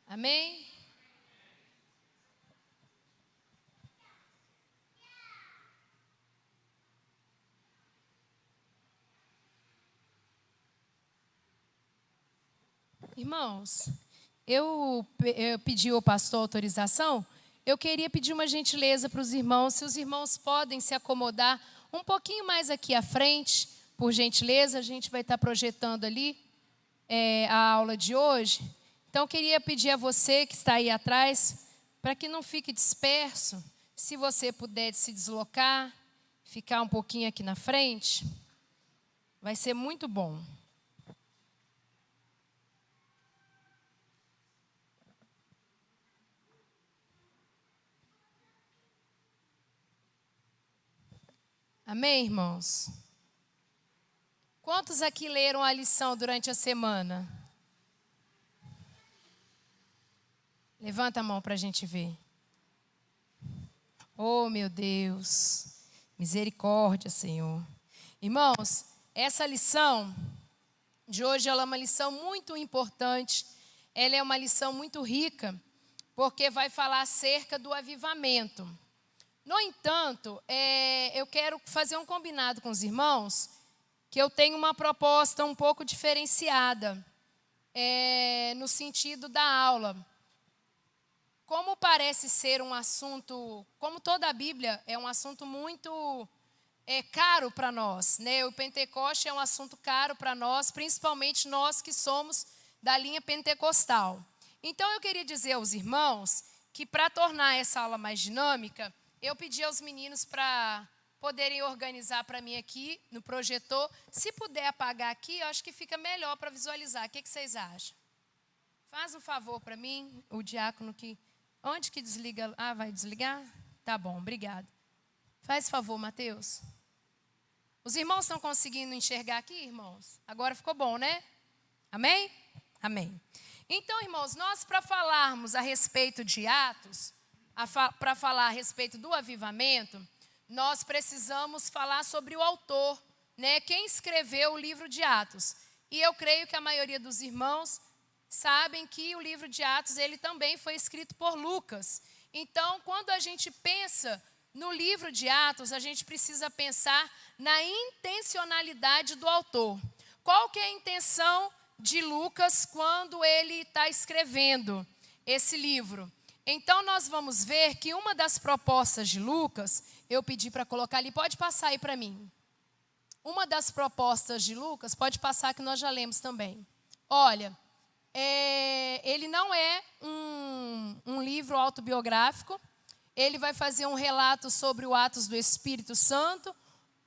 Amém? Irmãos, eu pedi ao pastor autorização. Eu queria pedir uma gentileza para os irmãos, se os irmãos podem se acomodar um pouquinho mais aqui à frente, por gentileza. A gente vai estar projetando ali a aula de hoje. Então, eu queria pedir a você que está aí atrás, para que não fique disperso, se você puder se deslocar, ficar um pouquinho aqui na frente, vai ser muito bom. Amém, irmãos? Quantos aqui leram a lição durante a semana? Levanta a mão para a gente ver. Oh, meu Deus. Misericórdia, Senhor. Irmãos, essa lição de hoje ela é uma lição muito importante. Ela é uma lição muito rica, porque vai falar acerca do avivamento. No entanto, eu quero fazer um combinado com os irmãos, que eu tenho uma proposta um pouco diferenciada, no sentido da aula. Como parece ser um assunto, como toda a Bíblia, é um assunto muito caro para nós, né? O Pentecoste é um assunto caro para nós, principalmente nós que somos da linha pentecostal. Então, eu queria dizer aos irmãos que, para tornar essa aula mais dinâmica, eu pedi aos meninos para poderem organizar para mim aqui no projetor. Se puder apagar aqui, eu acho que fica melhor para visualizar. O que vocês acham? Faz um favor para mim, o diácono que... Onde que desliga? Ah, vai desligar? Tá bom, obrigado. Faz favor, Mateus. Os irmãos estão conseguindo enxergar aqui, irmãos? Agora ficou bom, né? Amém? Amém. Então, irmãos, nós para falarmos a respeito de Atos, para falar a respeito do avivamento, nós precisamos falar sobre o autor, né? Quem escreveu o livro de Atos. E eu creio que a maioria dos irmãos sabem que o livro de Atos ele também foi escrito por Lucas. Então, quando a gente pensa no livro de Atos, a gente precisa pensar na intencionalidade do autor. Qual que é a intenção de Lucas quando ele está escrevendo esse livro? Então, nós vamos ver que uma das propostas de Lucas, eu pedi para colocar ali, pode passar aí para mim. Uma das propostas de Lucas, pode passar que nós já lemos também. Olha, ele não é um livro autobiográfico, ele vai fazer um relato sobre o Atos do Espírito Santo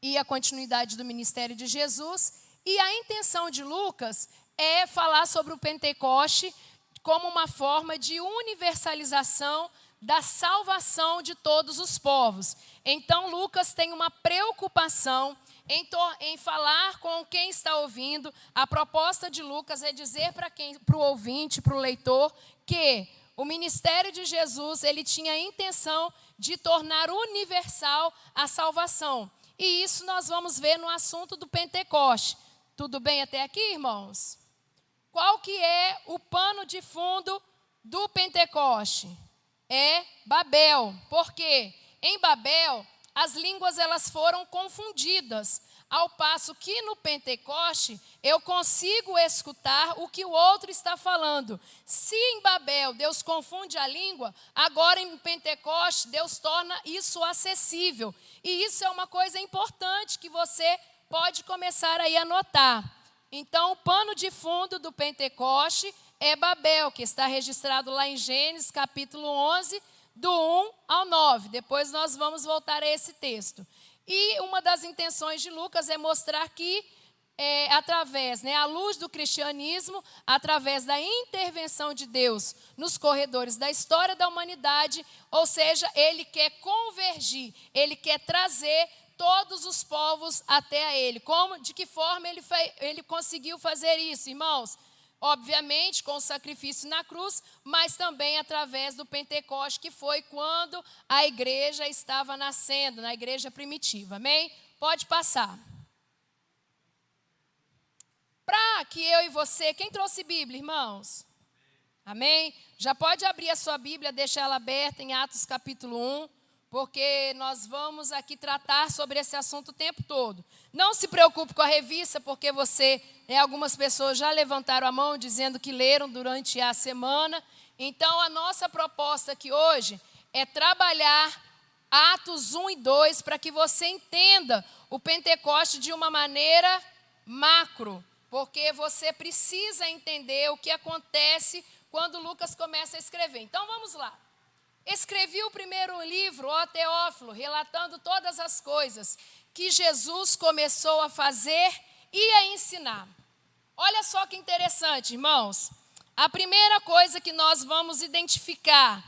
e a continuidade do ministério de Jesus. E a intenção de Lucas é falar sobre o Pentecoste como uma forma de universalização da salvação de todos os povos. Então, Lucas tem uma preocupação em falar com quem está ouvindo. A proposta de Lucas é dizer para o ouvinte, para o leitor, que o ministério de Jesus ele tinha a intenção de tornar universal a salvação. E isso nós vamos ver no assunto do Pentecoste. Tudo bem até aqui, irmãos? Qual que é o pano de fundo do Pentecoste? É Babel. Por quê? Em Babel, as línguas elas foram confundidas, ao passo que no Pentecoste eu consigo escutar o que o outro está falando. Se em Babel Deus confunde a língua, agora em Pentecoste Deus torna isso acessível. E isso é uma coisa importante que você pode começar aí a notar. Então, o pano de fundo do Pentecoste é Babel, que está registrado lá em Gênesis capítulo 11, do 1 ao 9. Depois nós vamos voltar a esse texto. E uma das intenções de Lucas é mostrar que, através, à luz do cristianismo, através da intervenção de Deus nos corredores da história da humanidade, ou seja, ele quer convergir, ele quer trazer todos os povos até a ele. De que forma ele conseguiu fazer isso, irmãos? Obviamente com o sacrifício na cruz, mas também através do Pentecoste, que foi quando a igreja estava nascendo, na igreja primitiva, amém? Pode passar. Para que eu e você, quem trouxe Bíblia, irmãos? Amém? Já pode abrir a sua Bíblia, deixa ela aberta em Atos capítulo 1, porque nós vamos aqui tratar sobre esse assunto o tempo todo. Não se preocupe com a revista, porque algumas pessoas já levantaram a mão dizendo que leram durante a semana. Então, a nossa proposta aqui hoje é trabalhar Atos 1 e 2 para que você entenda o Pentecoste de uma maneira macro, porque você precisa entender o que acontece quando Lucas começa a escrever. Então, vamos lá. Escrevi o primeiro livro, ó Teófilo, relatando todas as coisas que Jesus começou a fazer e a ensinar. Olha só que interessante, irmãos. A primeira coisa que nós vamos identificar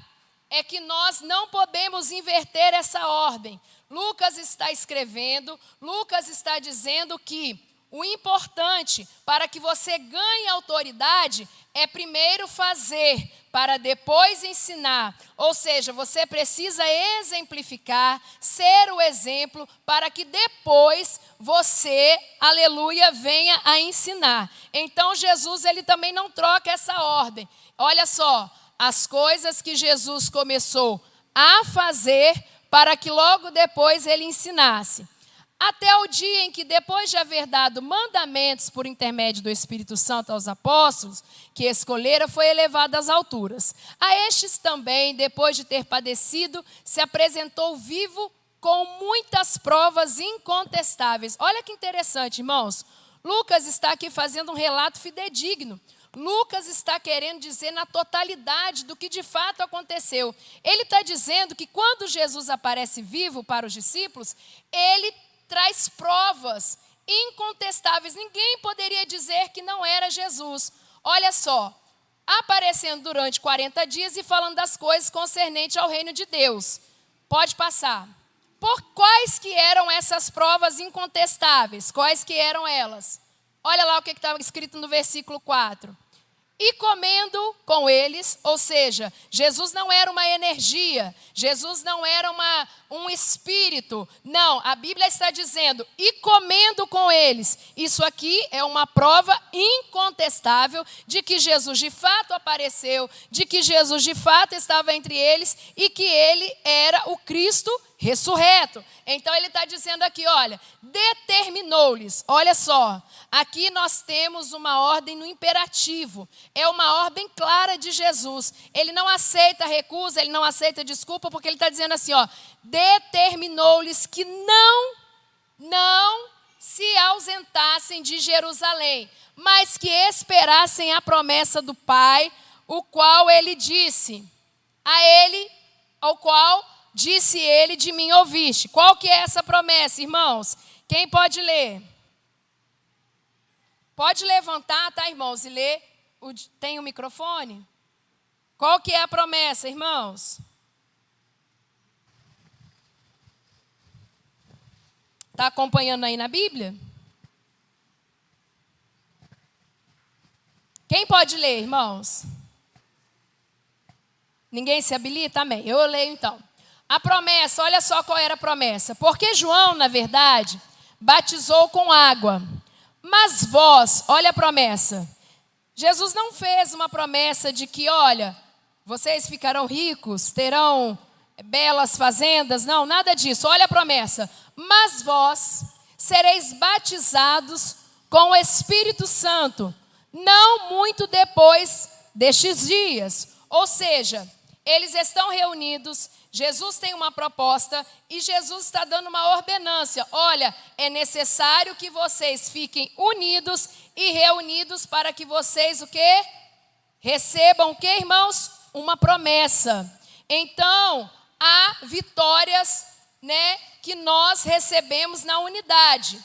é que nós não podemos inverter essa ordem. Lucas está escrevendo, Lucas está dizendo que o importante para que você ganhe autoridade é primeiro fazer, para depois ensinar. Ou seja, você precisa exemplificar, ser o exemplo, para que depois você, aleluia, venha a ensinar. Então Jesus, ele também não troca essa ordem. Olha só, as coisas que Jesus começou a fazer para que logo depois ele ensinasse. Até o dia em que, depois de haver dado mandamentos por intermédio do Espírito Santo aos apóstolos, que escolhera, foi elevado às alturas. A estes também, depois de ter padecido, se apresentou vivo com muitas provas incontestáveis. Olha que interessante, irmãos. Lucas está aqui fazendo um relato fidedigno. Lucas está querendo dizer na totalidade do que de fato aconteceu. Ele está dizendo que quando Jesus aparece vivo para os discípulos, ele traz provas incontestáveis. Ninguém poderia dizer que não era Jesus. Olha só, aparecendo durante 40 dias e falando das coisas concernentes ao reino de Deus. Pode passar. Por quais que eram essas provas incontestáveis? Quais que eram elas? Olha lá o que estava escrito no versículo 4. E comendo com eles, ou seja, Jesus não era uma energia, Jesus não era um espírito. Não, a Bíblia está dizendo, e comendo com eles. Isso aqui é uma prova incontestável de que Jesus de fato apareceu, de que Jesus de fato estava entre eles e que ele era o Cristo ressurreto. Então ele está dizendo aqui, olha, determinou-lhes. Olha só, aqui nós temos uma ordem no imperativo. É uma ordem clara de Jesus. Ele não aceita recusa, ele não aceita desculpa, porque ele está dizendo assim, ó, determinou-lhes que não se ausentassem de Jerusalém, mas que esperassem a promessa do Pai, o qual ele disse, ao qual disse ele, de mim ouviste. Qual que é essa promessa, irmãos? Quem pode ler? Pode levantar, tá, irmãos, e ler. Tem um microfone? Qual que é a promessa, irmãos? Está acompanhando aí na Bíblia? Quem pode ler, irmãos? Ninguém se habilita? Amém. Eu leio então. A promessa, olha só qual era a promessa. Porque João, na verdade, batizou com água. Mas vós, olha a promessa. Jesus não fez uma promessa de que, olha, vocês ficarão ricos, terão belas fazendas. Não, nada disso. Olha a promessa. Mas vós sereis batizados com o Espírito Santo, não muito depois destes dias. Ou seja, eles estão reunidos, Jesus tem uma proposta e Jesus está dando uma ordenância. Olha, é necessário que vocês fiquem unidos e reunidos para que vocês o quê? Recebam o quê, irmãos? Uma promessa. Então, há vitórias, que nós recebemos na unidade.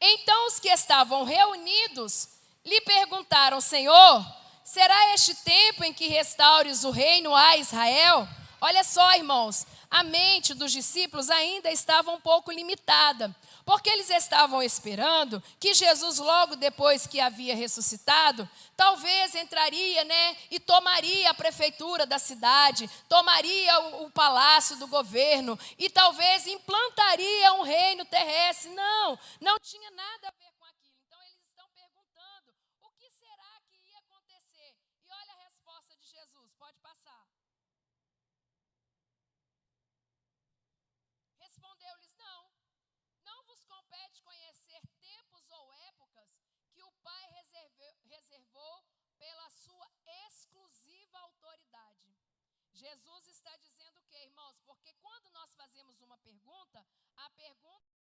Então, os que estavam reunidos lhe perguntaram, Senhor, será este tempo em que restaures o reino a Israel? Olha só, irmãos, a mente dos discípulos ainda estava um pouco limitada, porque eles estavam esperando que Jesus, logo depois que havia ressuscitado, talvez entraria, e tomaria a prefeitura da cidade, tomaria o palácio do governo e talvez implantaria um reino terrestre. Não tinha nada a ver com aquilo. Então eles estão perguntando, o que será que ia acontecer? E olha a resposta de Jesus está dizendo o quê, irmãos? Porque quando nós fazemos uma pergunta, a pergunta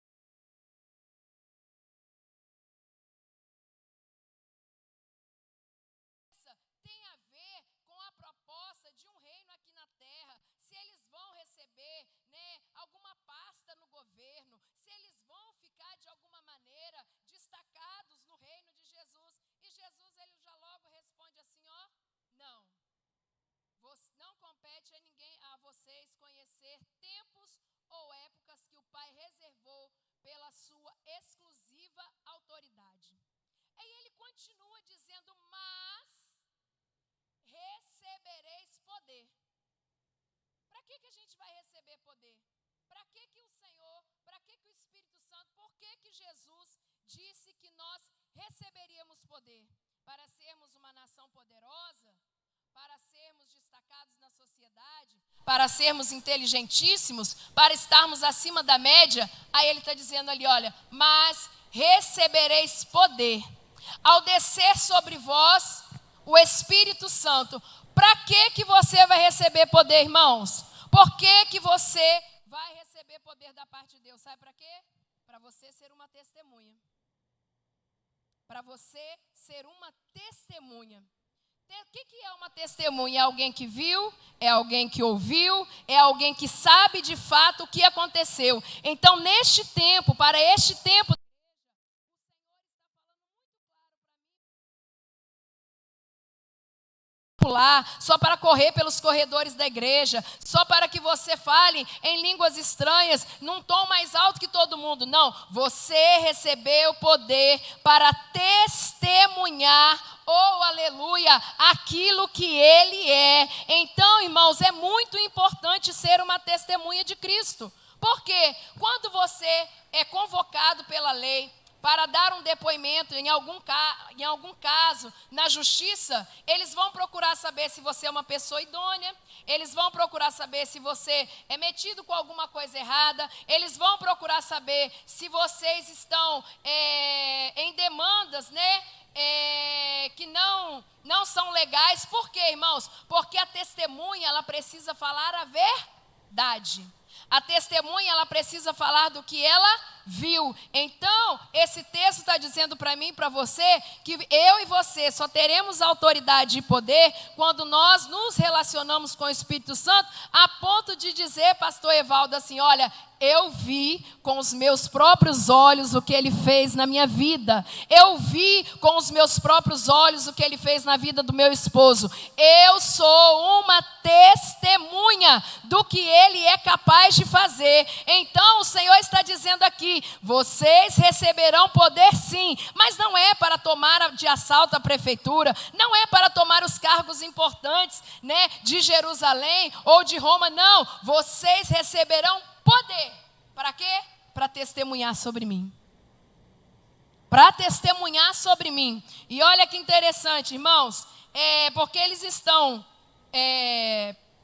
tem a ver com a proposta de um reino aqui na terra, se eles vão receber, né, alguma pasta no governo, se eles vão ficar de alguma maneira destacados no reino de Jesus. E Jesus, ele já logo responde assim, ó, não. Não compete a ninguém, a vocês, conhecer tempos ou épocas que o Pai reservou pela sua exclusiva autoridade. Aí ele continua dizendo, mas recebereis poder. Para que a gente vai receber poder? Para que o Senhor, para que o Espírito Santo, por que Jesus disse que nós receberíamos poder? Para sermos uma nação poderosa? Para sermos destacados na sociedade? Para sermos inteligentíssimos? Para estarmos acima da média? Aí ele está dizendo ali, olha, mas recebereis poder ao descer sobre vós o Espírito Santo. Para que você vai receber poder, irmãos? Por que você vai receber poder da parte de Deus? Sabe para quê? Para você ser uma testemunha. Para você ser uma testemunha. O que é uma testemunha? É alguém que viu, é alguém que ouviu, é alguém que sabe de fato o que aconteceu. Então, neste tempo, para este tempo, só para correr pelos corredores da igreja, só para que você fale em línguas estranhas, num tom mais alto que todo mundo. Não, você recebeu poder para testemunhar, oh aleluia, aquilo que Ele é. Então, irmãos, é muito importante ser uma testemunha de Cristo. Porque quando você é convocado pela lei para dar um depoimento em algum caso, na justiça, eles vão procurar saber se você é uma pessoa idônea, eles vão procurar saber se você é metido com alguma coisa errada, eles vão procurar saber se vocês estão em demandas, né, que não são legais. Por quê, irmãos? Porque a testemunha, ela precisa falar a verdade. A testemunha, ela precisa falar do que ela viu. Então, esse texto está dizendo para mim e para você que eu e você só teremos autoridade e poder quando nós nos relacionamos com o Espírito Santo, a ponto de dizer, pastor Evaldo, assim, olha, eu vi com os meus próprios olhos o que Ele fez na minha vida. Eu vi com os meus próprios olhos o que Ele fez na vida do meu esposo. Eu sou uma testemunha do que Ele é capaz de fazer. Então, o Senhor está dizendo aqui, vocês receberão poder sim, mas não é para tomar de assalto a prefeitura, não é para tomar os cargos importantes, né, de Jerusalém ou de Roma, não. Vocês receberão poder. Para quê? Para testemunhar sobre mim. Para testemunhar sobre mim. E olha que interessante, irmãos, porque eles estão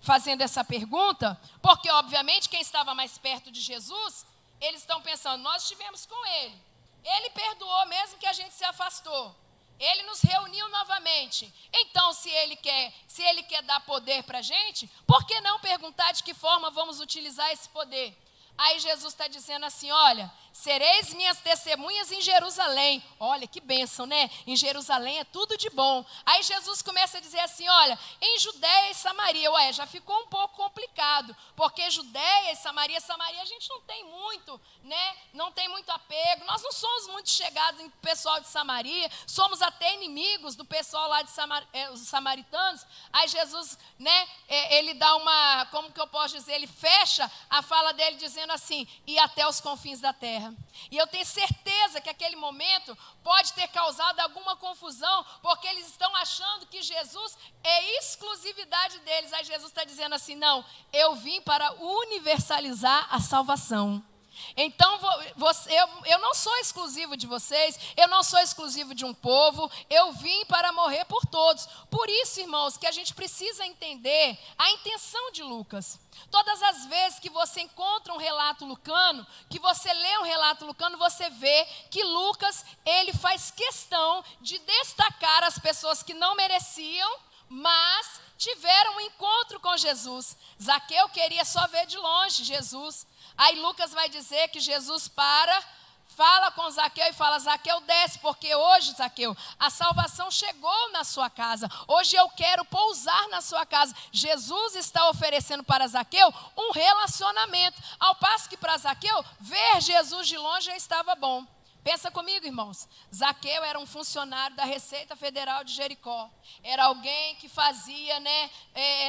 fazendo essa pergunta, porque obviamente quem estava mais perto de Jesus, eles estão pensando, nós estivemos com Ele. Ele perdoou mesmo que a gente se afastou. Ele nos reuniu novamente. Então, se ele quer dar poder para a gente, por que não perguntar de que forma vamos utilizar esse poder? Aí Jesus está dizendo assim, olha, sereis minhas testemunhas em Jerusalém. Olha, que bênção, né? Em Jerusalém é tudo de bom. Aí Jesus começa a dizer assim, olha, em Judéia e Samaria. Ué, já ficou um pouco complicado, porque Judéia e Samaria a gente não tem muito, né? Não tem muito apego. Nós não somos muito chegados em pessoal de Samaria, somos até inimigos do pessoal lá de os samaritanos. Aí Jesus, né, ele dá uma, como que eu posso dizer, ele fecha a fala dele dizendo assim, e até os confins da terra. E eu tenho certeza que aquele momento pode ter causado alguma confusão, porque eles estão achando que Jesus é exclusividade deles. Aí Jesus está dizendo assim, não, eu vim para universalizar a salvação. Então, eu não sou exclusivo de vocês, eu não sou exclusivo de um povo, eu vim para morrer por todos. Por isso, irmãos, que a gente precisa entender a intenção de Lucas. Todas as vezes que você encontra um relato lucano, que você lê um relato lucano, você vê que Lucas, ele faz questão de destacar as pessoas que não mereciam, mas tiveram um encontro com Jesus. Zaqueu queria só ver de longe Jesus. Aí Lucas vai dizer que Jesus fala com Zaqueu e fala: Zaqueu, desce, porque hoje, Zaqueu, a salvação chegou na sua casa. Hoje eu quero pousar na sua casa. Jesus está oferecendo para Zaqueu um relacionamento. Ao passo que para Zaqueu, ver Jesus de longe já estava bom. Pensa comigo, irmãos. Zaqueu era um funcionário da Receita Federal de Jericó. Era alguém que fazia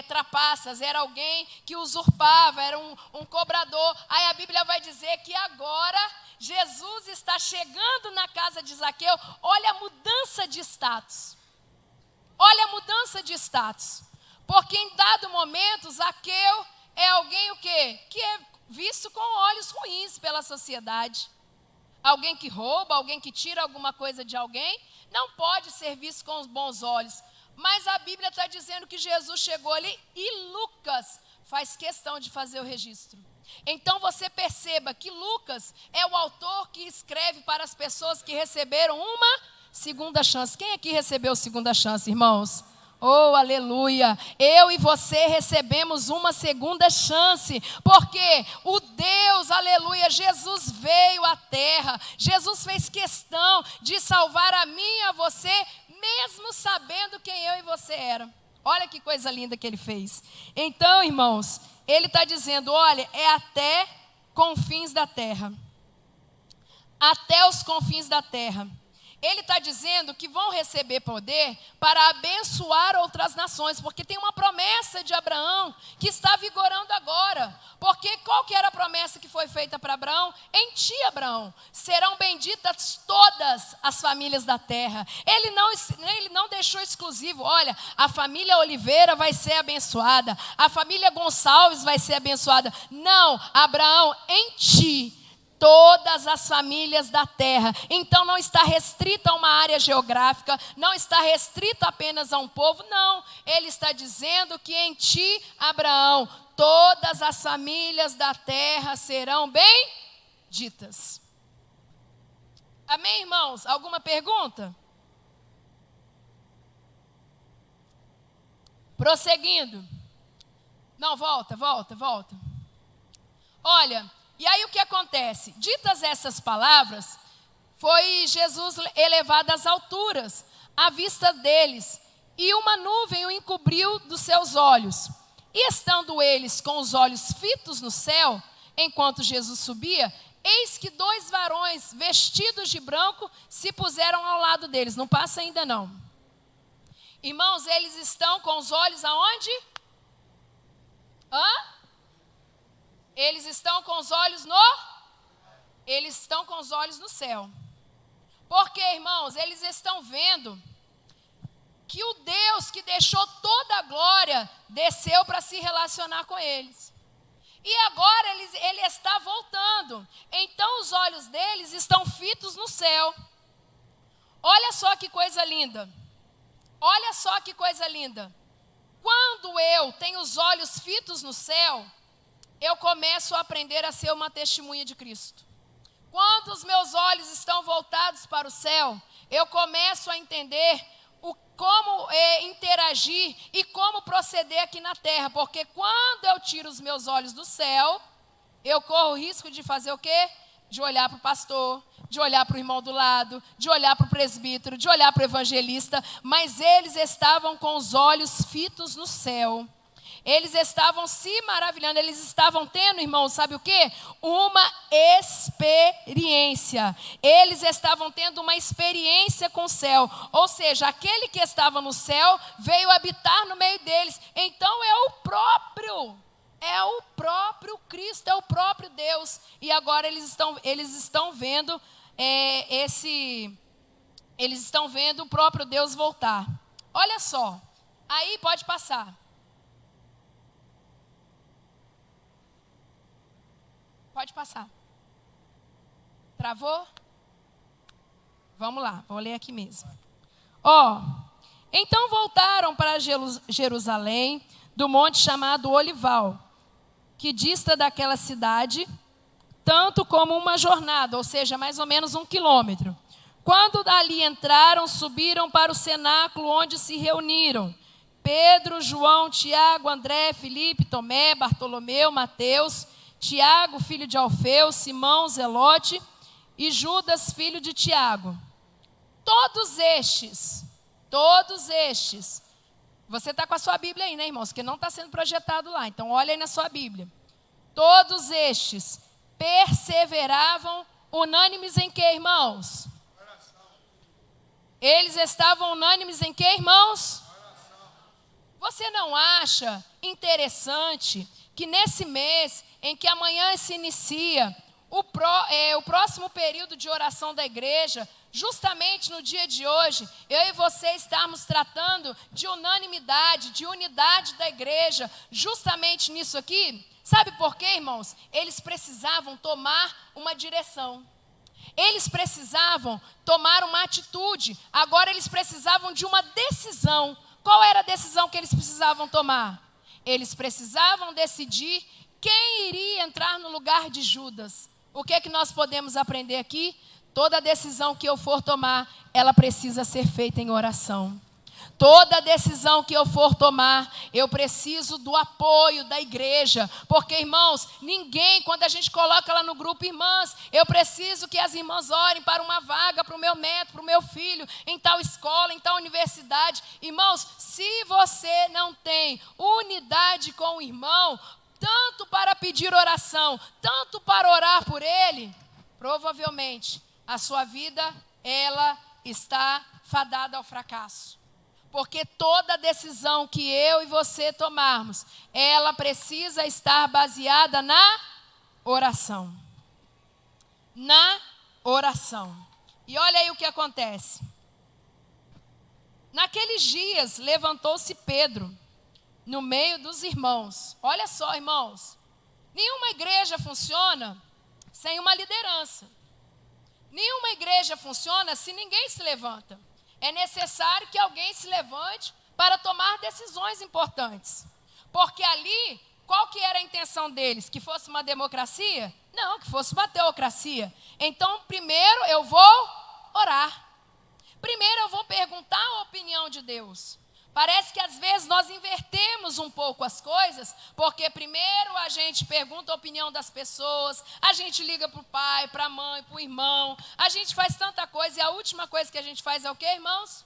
trapaças, era alguém que usurpava, era um cobrador. Aí a Bíblia vai dizer que agora Jesus está chegando na casa de Zaqueu. Olha a mudança de status. Olha a mudança de status. Porque em dado momento, Zaqueu é alguém o quê? Que é visto com olhos ruins pela sociedade. Alguém que rouba, alguém que tira alguma coisa de alguém, não pode ser visto com os bons olhos. Mas a Bíblia está dizendo que Jesus chegou ali e Lucas faz questão de fazer o registro. Então você perceba que Lucas é o autor que escreve para as pessoas que receberam uma segunda chance. Quem aqui recebeu segunda chance, irmãos? Oh, aleluia! Eu e você recebemos uma segunda chance, porque o Deus, aleluia, Jesus veio à terra, Jesus fez questão de salvar a mim e a você, mesmo sabendo quem eu e você era. Olha que coisa linda que ele fez. Então, irmãos, ele está dizendo, olha, é até confins da terra. Até os confins da terra. Ele está dizendo que vão receber poder para abençoar outras nações, porque tem uma promessa de Abraão que está vigorando agora. Porque qual que era a promessa que foi feita para Abraão? Em ti, Abraão, serão benditas todas as famílias da terra. Ele não deixou exclusivo, olha, a família Oliveira vai ser abençoada, a família Gonçalves vai ser abençoada. Não, Abraão, em ti, todas as famílias da terra. Então não está restrito a uma área geográfica, não está restrito apenas a um povo, não. Ele está dizendo que em ti, Abraão, todas as famílias da terra serão benditas. Amém, irmãos? Alguma pergunta? Prosseguindo. Não, volta. Olha, e aí o que acontece? Ditas essas palavras, foi Jesus elevado às alturas, à vista deles, e uma nuvem o encobriu dos seus olhos. E estando eles com os olhos fitos no céu, enquanto Jesus subia, eis que 2 varões vestidos de branco se puseram ao lado deles. Não passa ainda não. Irmãos, eles estão com os olhos aonde? Eles estão com os olhos no céu. Porque, irmãos, eles estão vendo que o Deus que deixou toda a glória desceu para se relacionar com eles. E agora ele está voltando. Então os olhos deles estão fitos no céu. Olha só que coisa linda. Olha só que coisa linda. Quando eu tenho os olhos fitos no céu, eu começo a aprender a ser uma testemunha de Cristo. Quando os meus olhos estão voltados para o céu, eu começo a entender como interagir e como proceder aqui na terra. Porque quando eu tiro os meus olhos do céu, eu corro o risco de fazer o quê? De olhar para o pastor, de olhar para o irmão do lado, de olhar para o presbítero, de olhar para o evangelista. Mas eles estavam com os olhos fitos no céu. Eles estavam se maravilhando, eles estavam tendo, irmãos, sabe o quê? Uma experiência. Eles estavam tendo uma experiência com o céu. Ou seja, aquele que estava no céu veio habitar no meio deles. Então é o próprio Cristo, é o próprio Deus. E agora eles estão vendo eles estão vendo o próprio Deus voltar. Olha só, aí pode passar. Pode passar. Travou? Vamos lá, vou ler aqui mesmo. Então voltaram para Jerusalém, do monte chamado Olival, que dista daquela cidade, tanto como uma jornada, ou seja, mais ou menos 1 quilômetro. Quando dali entraram, subiram para o cenáculo onde se reuniram. Pedro, João, Tiago, André, Filipe, Tomé, Bartolomeu, Mateus, Tiago, filho de Alfeu, Simão, Zelote e Judas, filho de Tiago. Todos estes, você está com a sua Bíblia aí, né, irmãos? Que não está sendo projetado lá, então olha aí na sua Bíblia. Todos estes perseveravam unânimes em quê, irmãos? Eles estavam unânimes em quê, irmãos? Você não acha interessante que nesse mês em que amanhã se inicia o próximo período de oração da igreja, justamente no dia de hoje, eu e você estarmos tratando de unanimidade, de unidade da igreja, justamente nisso aqui? Sabe por quê, irmãos? Eles precisavam tomar uma direção. Eles precisavam tomar uma atitude. Agora eles precisavam de uma decisão. Qual era a decisão que eles precisavam tomar? Eles precisavam decidir quem iria entrar no lugar de Judas. O que é que nós podemos aprender aqui? Toda decisão que eu for tomar, ela precisa ser feita em oração. Toda decisão que eu for tomar, eu preciso do apoio da igreja. Porque, irmãos, ninguém, quando a gente coloca lá no grupo, irmãs, eu preciso que as irmãs orem para uma vaga, para o meu neto, para o meu filho, em tal escola, em tal universidade. Irmãos, se você não tem unidade com o irmão, tanto para pedir oração, tanto para orar por ele, provavelmente a sua vida, ela está fadada ao fracasso. Porque toda decisão que eu e você tomarmos, ela precisa estar baseada na oração. Na oração. E olha aí o que acontece. Naqueles dias, levantou-se Pedro, no meio dos irmãos. Olha só, irmãos. Nenhuma igreja funciona sem uma liderança. Nenhuma igreja funciona se ninguém se levanta. É necessário que alguém se levante para tomar decisões importantes. Porque ali, qual que era a intenção deles? Que fosse uma democracia? Não, que fosse uma teocracia. Então, primeiro eu vou orar. Primeiro eu vou perguntar a opinião de Deus. Parece que às vezes nós invertemos um pouco as coisas, porque primeiro a gente pergunta a opinião das pessoas, a gente liga para o pai, para a mãe, para o irmão, a gente faz tanta coisa e a última coisa que a gente faz é o quê, irmãos?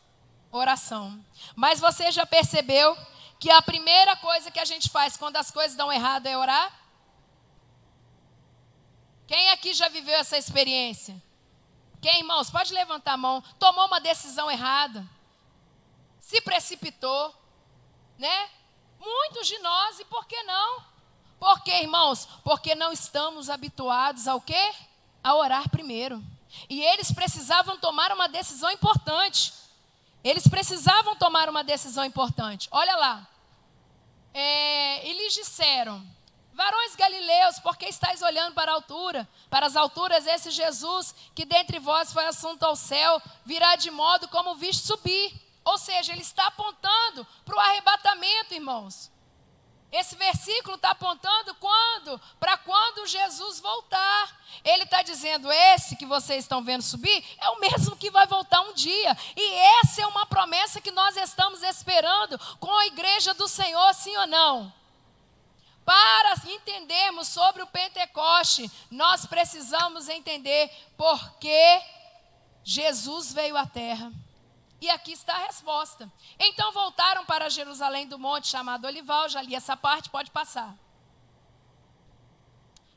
Oração. Mas você já percebeu que a primeira coisa que a gente faz quando as coisas dão errado é orar? Quem aqui já viveu essa experiência? Quem, irmãos? Pode levantar a mão. Tomou uma decisão errada. Se precipitou, né? Muitos de nós, e por que não? Por quê, irmãos? Porque não estamos habituados ao quê? A orar primeiro. E eles precisavam tomar uma decisão importante. Olha lá. E lhes disseram: varões galileus, por que estáis olhando para a altura? Para as alturas, esse Jesus, que dentre vós foi assunto ao céu, virá de modo como viste subir. Ou seja, ele está apontando para o arrebatamento, irmãos. Esse versículo está apontando para quando Jesus voltar. Ele está dizendo, esse que vocês estão vendo subir, é o mesmo que vai voltar um dia. E essa é uma promessa que nós estamos esperando com a igreja do Senhor, sim ou não? Para entendermos sobre o Pentecoste, nós precisamos entender por que Jesus veio à terra. E aqui está a resposta. Então voltaram para Jerusalém do monte chamado Olival, já li essa parte, pode passar.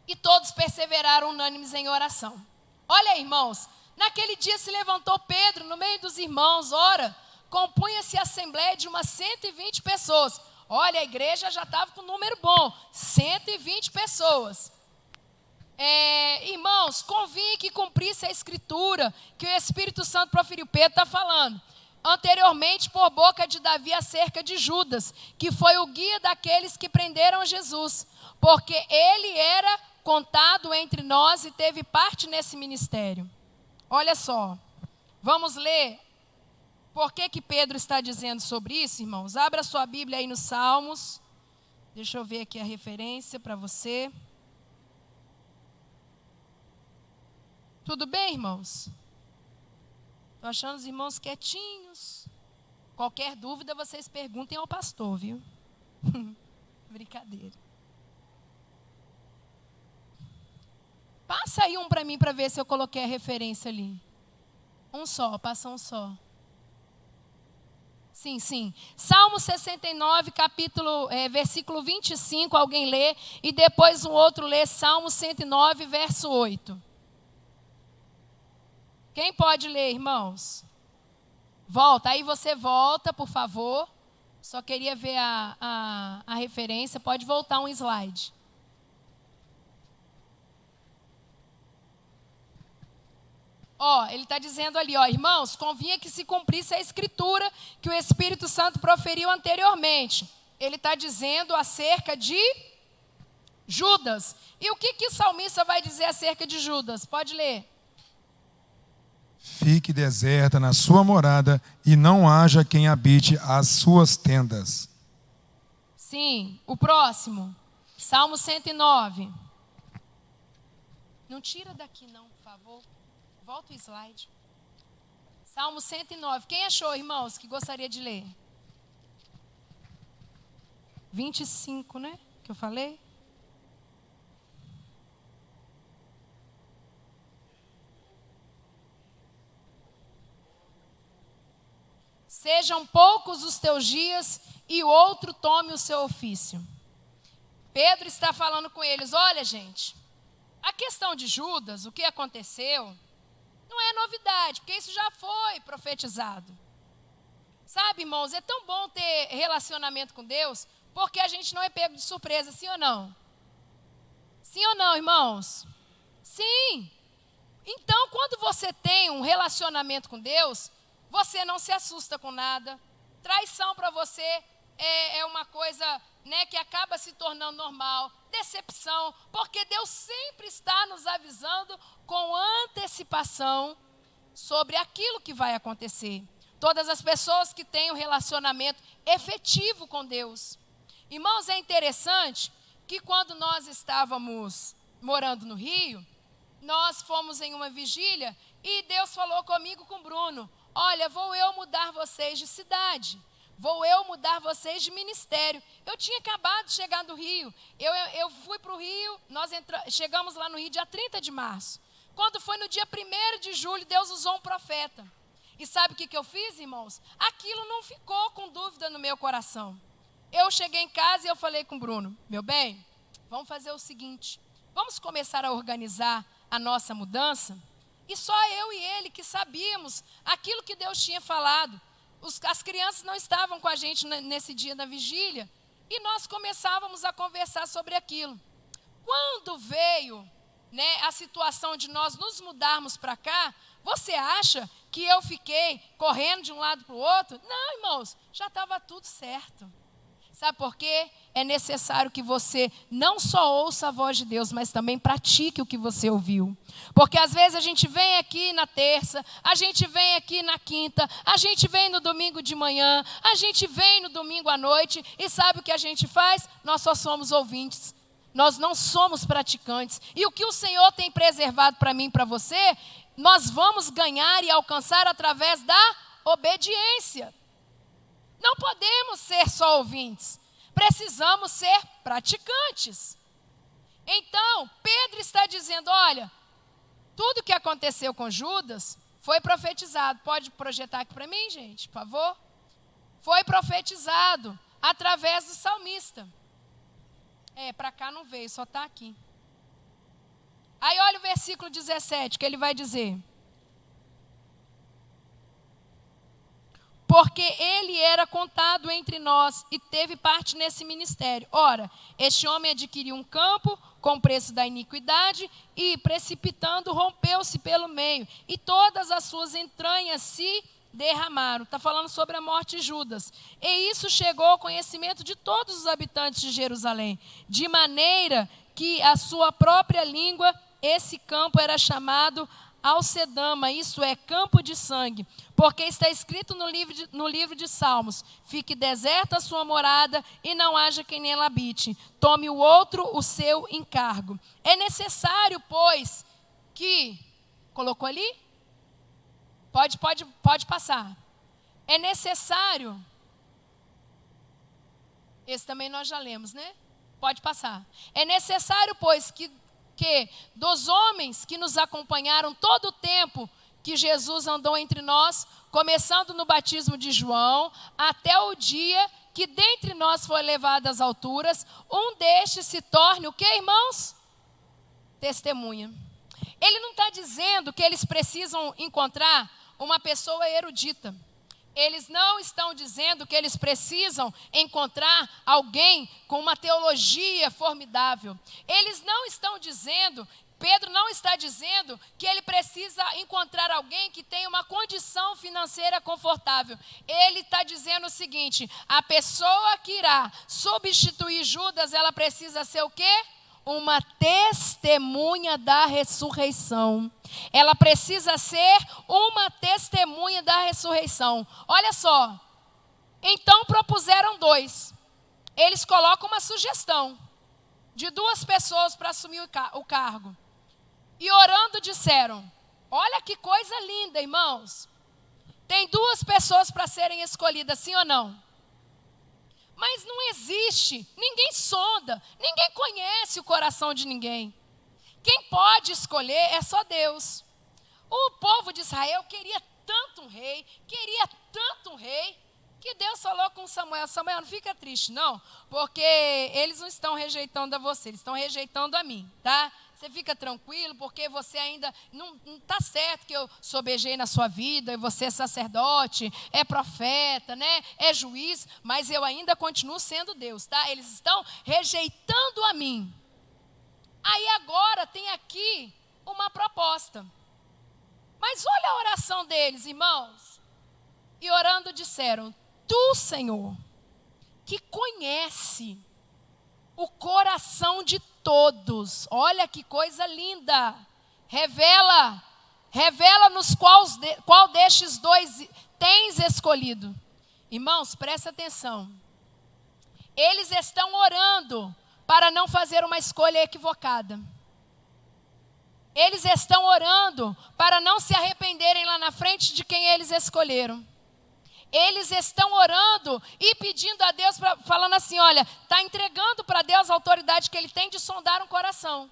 E todos perseveraram unânimes em oração. Olha aí, irmãos, naquele dia se levantou Pedro no meio dos irmãos, ora, compunha-se a assembleia de umas 120 pessoas. Olha, a igreja já estava com um número bom, 120 pessoas. Irmãos, convinha que cumprisse a escritura que o Espírito Santo proferiu. Pedro está falando. Anteriormente, por boca de Davi, acerca de Judas, que foi o guia daqueles que prenderam Jesus, porque ele era contado entre nós e teve parte nesse ministério. Olha só, vamos ler por que Pedro está dizendo sobre isso, irmãos. Abra sua Bíblia aí nos Salmos. Deixa eu ver aqui a referência para você. Tudo bem, irmãos? Estou achando os irmãos quietinhos, Qualquer dúvida, vocês perguntem ao pastor, viu? Brincadeira. Passa aí um para mim, para ver se eu coloquei a referência ali. Um só, passa um só. Sim, sim. Salmo 69, versículo 25, alguém lê. E depois um outro lê Salmo 109, verso 8. Quem pode ler, irmãos? Volta, aí você volta, por favor. Só queria ver a referência. Pode voltar um slide. Ele está dizendo ali, irmãos, convinha que se cumprisse a escritura que o Espírito Santo proferiu anteriormente. Ele está dizendo acerca de Judas. E o que o salmista vai dizer acerca de Judas? Pode ler. Fique deserta na sua morada e não haja quem habite as suas tendas. Sim, o próximo. Salmo 109. Não tira daqui não, por favor. Volta o slide. Salmo 109. Quem achou, irmãos, que gostaria de ler? 25, né? Que eu falei? Sejam poucos os teus dias e o outro tome o seu ofício. Pedro está falando com eles, olha gente, a questão de Judas, o que aconteceu, não é novidade, porque isso já foi profetizado. Sabe, irmãos, é tão bom ter relacionamento com Deus, porque a gente não é pego de surpresa, sim ou não? Sim ou não, irmãos? Sim. Então, quando você tem um relacionamento com Deus, você não se assusta com nada. Traição para você é uma coisa, né, que acaba se tornando normal. Decepção, porque Deus sempre está nos avisando com antecipação sobre aquilo que vai acontecer. Todas as pessoas que têm um relacionamento efetivo com Deus. Irmãos, é interessante que quando nós estávamos morando no Rio, nós fomos em uma vigília e Deus falou comigo, com o Bruno, olha, vou eu mudar vocês de cidade, vou eu mudar vocês de ministério. Eu tinha acabado de chegar do Rio, eu fui para o Rio, chegamos lá no Rio dia 30 de março. Quando foi no dia 1º de julho, Deus usou um profeta. E sabe o que eu fiz, irmãos? Aquilo não ficou com dúvida no meu coração. Eu cheguei em casa e eu falei com o Bruno, meu bem, vamos fazer o seguinte, vamos começar a organizar a nossa mudança? E só eu e ele que sabíamos aquilo que Deus tinha falado. As crianças não estavam com a gente nesse dia da vigília. E nós começávamos a conversar sobre aquilo. Quando veio, né, a situação de nós nos mudarmos para cá, você acha que eu fiquei correndo de um lado para o outro? Não, irmãos, já estava tudo certo. Sabe por quê? É necessário que você não só ouça a voz de Deus, mas também pratique o que você ouviu. Porque às vezes a gente vem aqui na terça, a gente vem aqui na quinta, a gente vem no domingo de manhã, a gente vem no domingo à noite e sabe o que a gente faz? Nós só somos ouvintes. Nós não somos praticantes. E o que o Senhor tem preservado para mim e para você, nós vamos ganhar e alcançar através da obediência. Não podemos ser só ouvintes, precisamos ser praticantes. Então, Pedro está dizendo, olha, tudo que aconteceu com Judas foi profetizado. Pode projetar aqui para mim, gente, por favor? Foi profetizado através do salmista. Para cá não veio, só está aqui. Aí olha o versículo 17, que ele vai dizer. Porque ele era contado entre nós e teve parte nesse ministério. Ora, este homem adquiriu um campo com o preço da iniquidade e, precipitando, rompeu-se pelo meio. E todas as suas entranhas se derramaram. Está falando sobre a morte de Judas. E isso chegou ao conhecimento de todos os habitantes de Jerusalém. De maneira que a sua própria língua, esse campo era chamado Alcedama, isso é, campo de sangue, porque está escrito no livro de Salmos, fique deserta a sua morada e não haja quem nela habite, tome o outro o seu encargo. É necessário, pois, que, colocou ali? Pode passar. É necessário. Esse também nós já lemos, né? Pode passar. É necessário, pois, que dos homens que nos acompanharam todo o tempo que Jesus andou entre nós, começando no batismo de João, até o dia que dentre nós foi levado às alturas, um destes se torne o quê, irmãos? Testemunha. Ele não está dizendo que eles precisam encontrar uma pessoa erudita. Eles não estão dizendo que eles precisam encontrar alguém com uma teologia formidável. Eles não estão dizendo, Pedro não está dizendo que ele precisa encontrar alguém que tenha uma condição financeira confortável. Ele está dizendo o seguinte: a pessoa que irá substituir Judas, ela precisa ser o quê? Uma testemunha da ressurreição. Ela precisa ser uma testemunha da ressurreição. Olha só. Então propuseram 2. Eles colocam uma sugestão de 2 pessoas para assumir o cargo. E orando disseram: olha que coisa linda, irmãos. Tem 2 pessoas para serem escolhidas, sim ou não? Mas não existe, ninguém sonda, ninguém conhece o coração de ninguém. Quem pode escolher é só Deus. O povo de Israel queria tanto um rei, que Deus falou com Samuel: Samuel, não fica triste não, porque eles não estão rejeitando a você, eles estão rejeitando a mim, tá? Você fica tranquilo, porque você ainda não está certo que eu sobejei na sua vida, e você é sacerdote, é profeta, né? É juiz, mas eu ainda continuo sendo Deus, tá? Eles estão rejeitando a mim. Aí agora tem aqui uma proposta. Mas olha a oração deles, irmãos. E orando disseram: tu, Senhor, que conhece o coração de todos. Olha que coisa linda. Revela-nos qual destes 2 tens escolhido. Irmãos, presta atenção. Eles estão orando para não fazer uma escolha equivocada. Eles estão orando para não se arrependerem lá na frente de quem eles escolheram. Eles estão orando e pedindo a Deus, falando assim: olha, está entregando para Deus a autoridade que Ele tem de sondar um coração.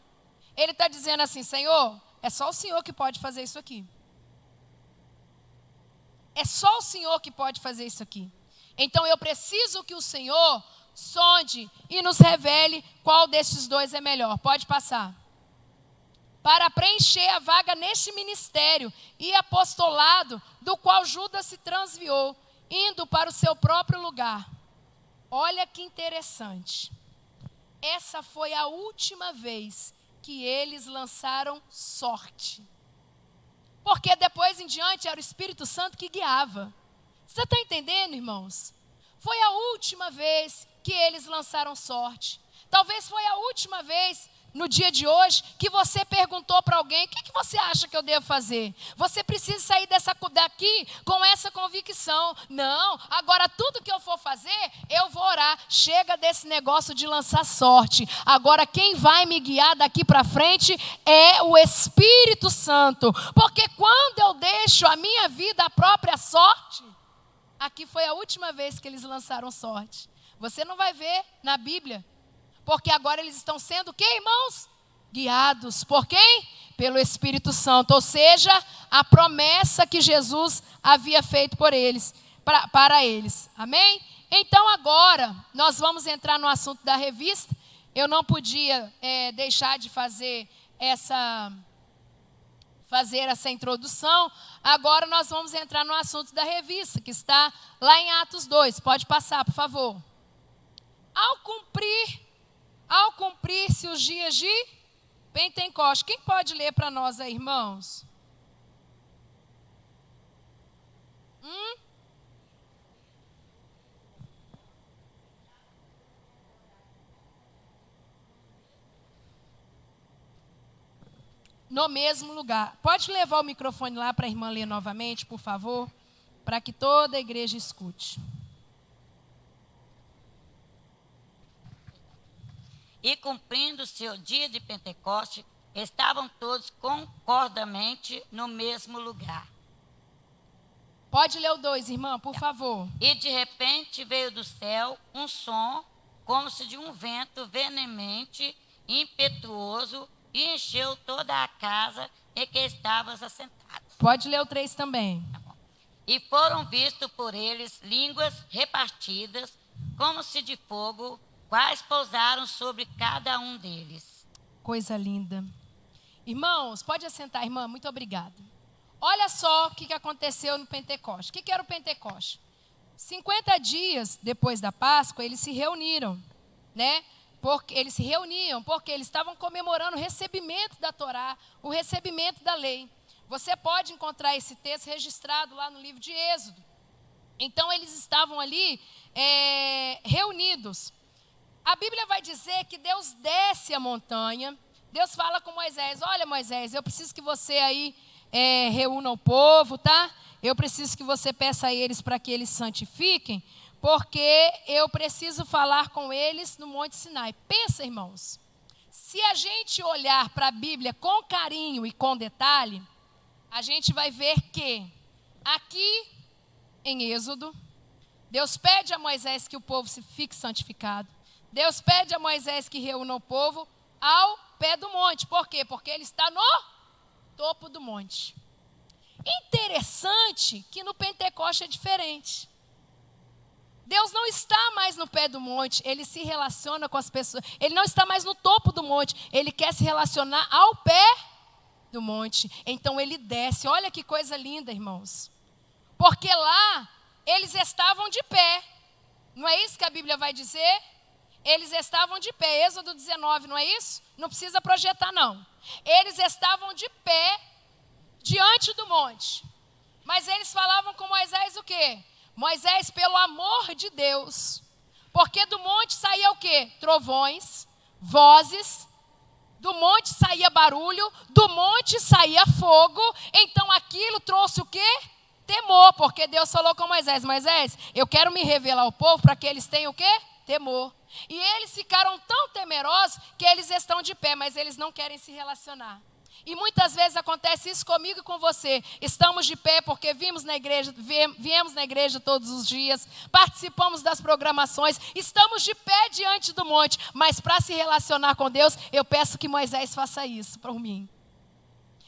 Ele está dizendo assim: Senhor, é só o Senhor que pode fazer isso aqui. É só o Senhor que pode fazer isso aqui. Então eu preciso que o Senhor sonde e nos revele qual desses 2 é melhor. Pode passar. Para preencher a vaga neste ministério e apostolado do qual Judas se transviou, indo para o seu próprio lugar. Olha que interessante. Essa foi a última vez que eles lançaram sorte. Porque depois em diante era o Espírito Santo que guiava. Você está entendendo, irmãos? Foi a última vez que eles lançaram sorte. Talvez foi a última vez, no dia de hoje, que você perguntou para alguém: o que você acha que eu devo fazer? Você precisa sair daqui com essa convicção: não, agora tudo que eu for fazer, eu vou orar. Chega desse negócio de lançar sorte. Agora quem vai me guiar daqui para frente é o Espírito Santo. Porque quando eu deixo a minha vida à própria sorte, aqui foi a última vez que eles lançaram sorte. Você não vai ver na Bíblia. Porque agora eles estão sendo o quê, irmãos? Guiados. Por quem? Pelo Espírito Santo. Ou seja, a promessa que Jesus havia feito por eles, para eles. Amém? Então agora, nós vamos entrar no assunto da revista. Eu não podia deixar de fazer essa introdução. Agora nós vamos entrar no assunto da revista, que está lá em Atos 2. Pode passar, por favor. Ao cumprir-se os dias de Pentecostes. Quem pode ler para nós aí, irmãos? No mesmo lugar. Pode levar o microfone lá para a irmã ler novamente, por favor, para que toda a igreja escute. E cumprindo-se o dia de Pentecostes, estavam todos concordamente no mesmo lugar. Pode ler o 2, irmã, por favor. E de repente veio do céu um som, como se de um vento veemente, impetuoso, e encheu toda a casa em que estavas assentados. Pode ler o 3 também. E foram vistos por eles línguas repartidas, como se de fogo, quais pousaram sobre cada um deles. Coisa linda. Irmãos, pode assentar, irmã, muito obrigada. Olha só o que aconteceu no Pentecoste. O que era o Pentecoste? 50 dias depois da Páscoa, eles se reuniram, né? Porque eles se reuniam porque eles estavam comemorando o recebimento da Torá, o recebimento da lei. Você pode encontrar esse texto registrado lá no livro de Êxodo. Então, eles estavam ali reunidos. A Bíblia vai dizer que Deus desce a montanha. Deus fala com Moisés: olha, Moisés, eu preciso que você aí reúna o povo, tá? Eu preciso que você peça a eles para que eles santifiquem, porque eu preciso falar com eles no Monte Sinai. Pensa, irmãos, se a gente olhar para a Bíblia com carinho e com detalhe, a gente vai ver que aqui em Êxodo, Deus pede a Moisés que o povo se fique santificado. Deus pede a Moisés que reúna o povo ao pé do monte. Por quê? Porque ele está no topo do monte. Interessante que no Pentecoste é diferente. Deus não está mais no pé do monte, ele se relaciona com as pessoas. Ele não está mais no topo do monte, ele quer se relacionar ao pé do monte. Então ele desce. Olha que coisa linda, irmãos. Porque lá eles estavam de pé. Não é isso que a Bíblia vai dizer? Eles estavam de pé. Êxodo 19, não é isso? Não precisa projetar, não. Eles estavam de pé diante do monte. Mas eles falavam com Moisés o quê? Moisés, pelo amor de Deus. Porque do monte saía o quê? Trovões, vozes. Do monte saía barulho. Do monte saía fogo. Então aquilo trouxe o quê? Temor. Porque Deus falou com Moisés: Moisés, eu quero me revelar ao povo para que eles tenham o quê? Temor. E eles ficaram tão temerosos que eles estão de pé, mas eles não querem se relacionar. E muitas vezes acontece isso comigo e com você. Estamos de pé porque viemos na igreja, viemos na igreja todos os dias, participamos das programações, estamos de pé diante do monte, mas para se relacionar com Deus, eu peço que Moisés faça isso por mim.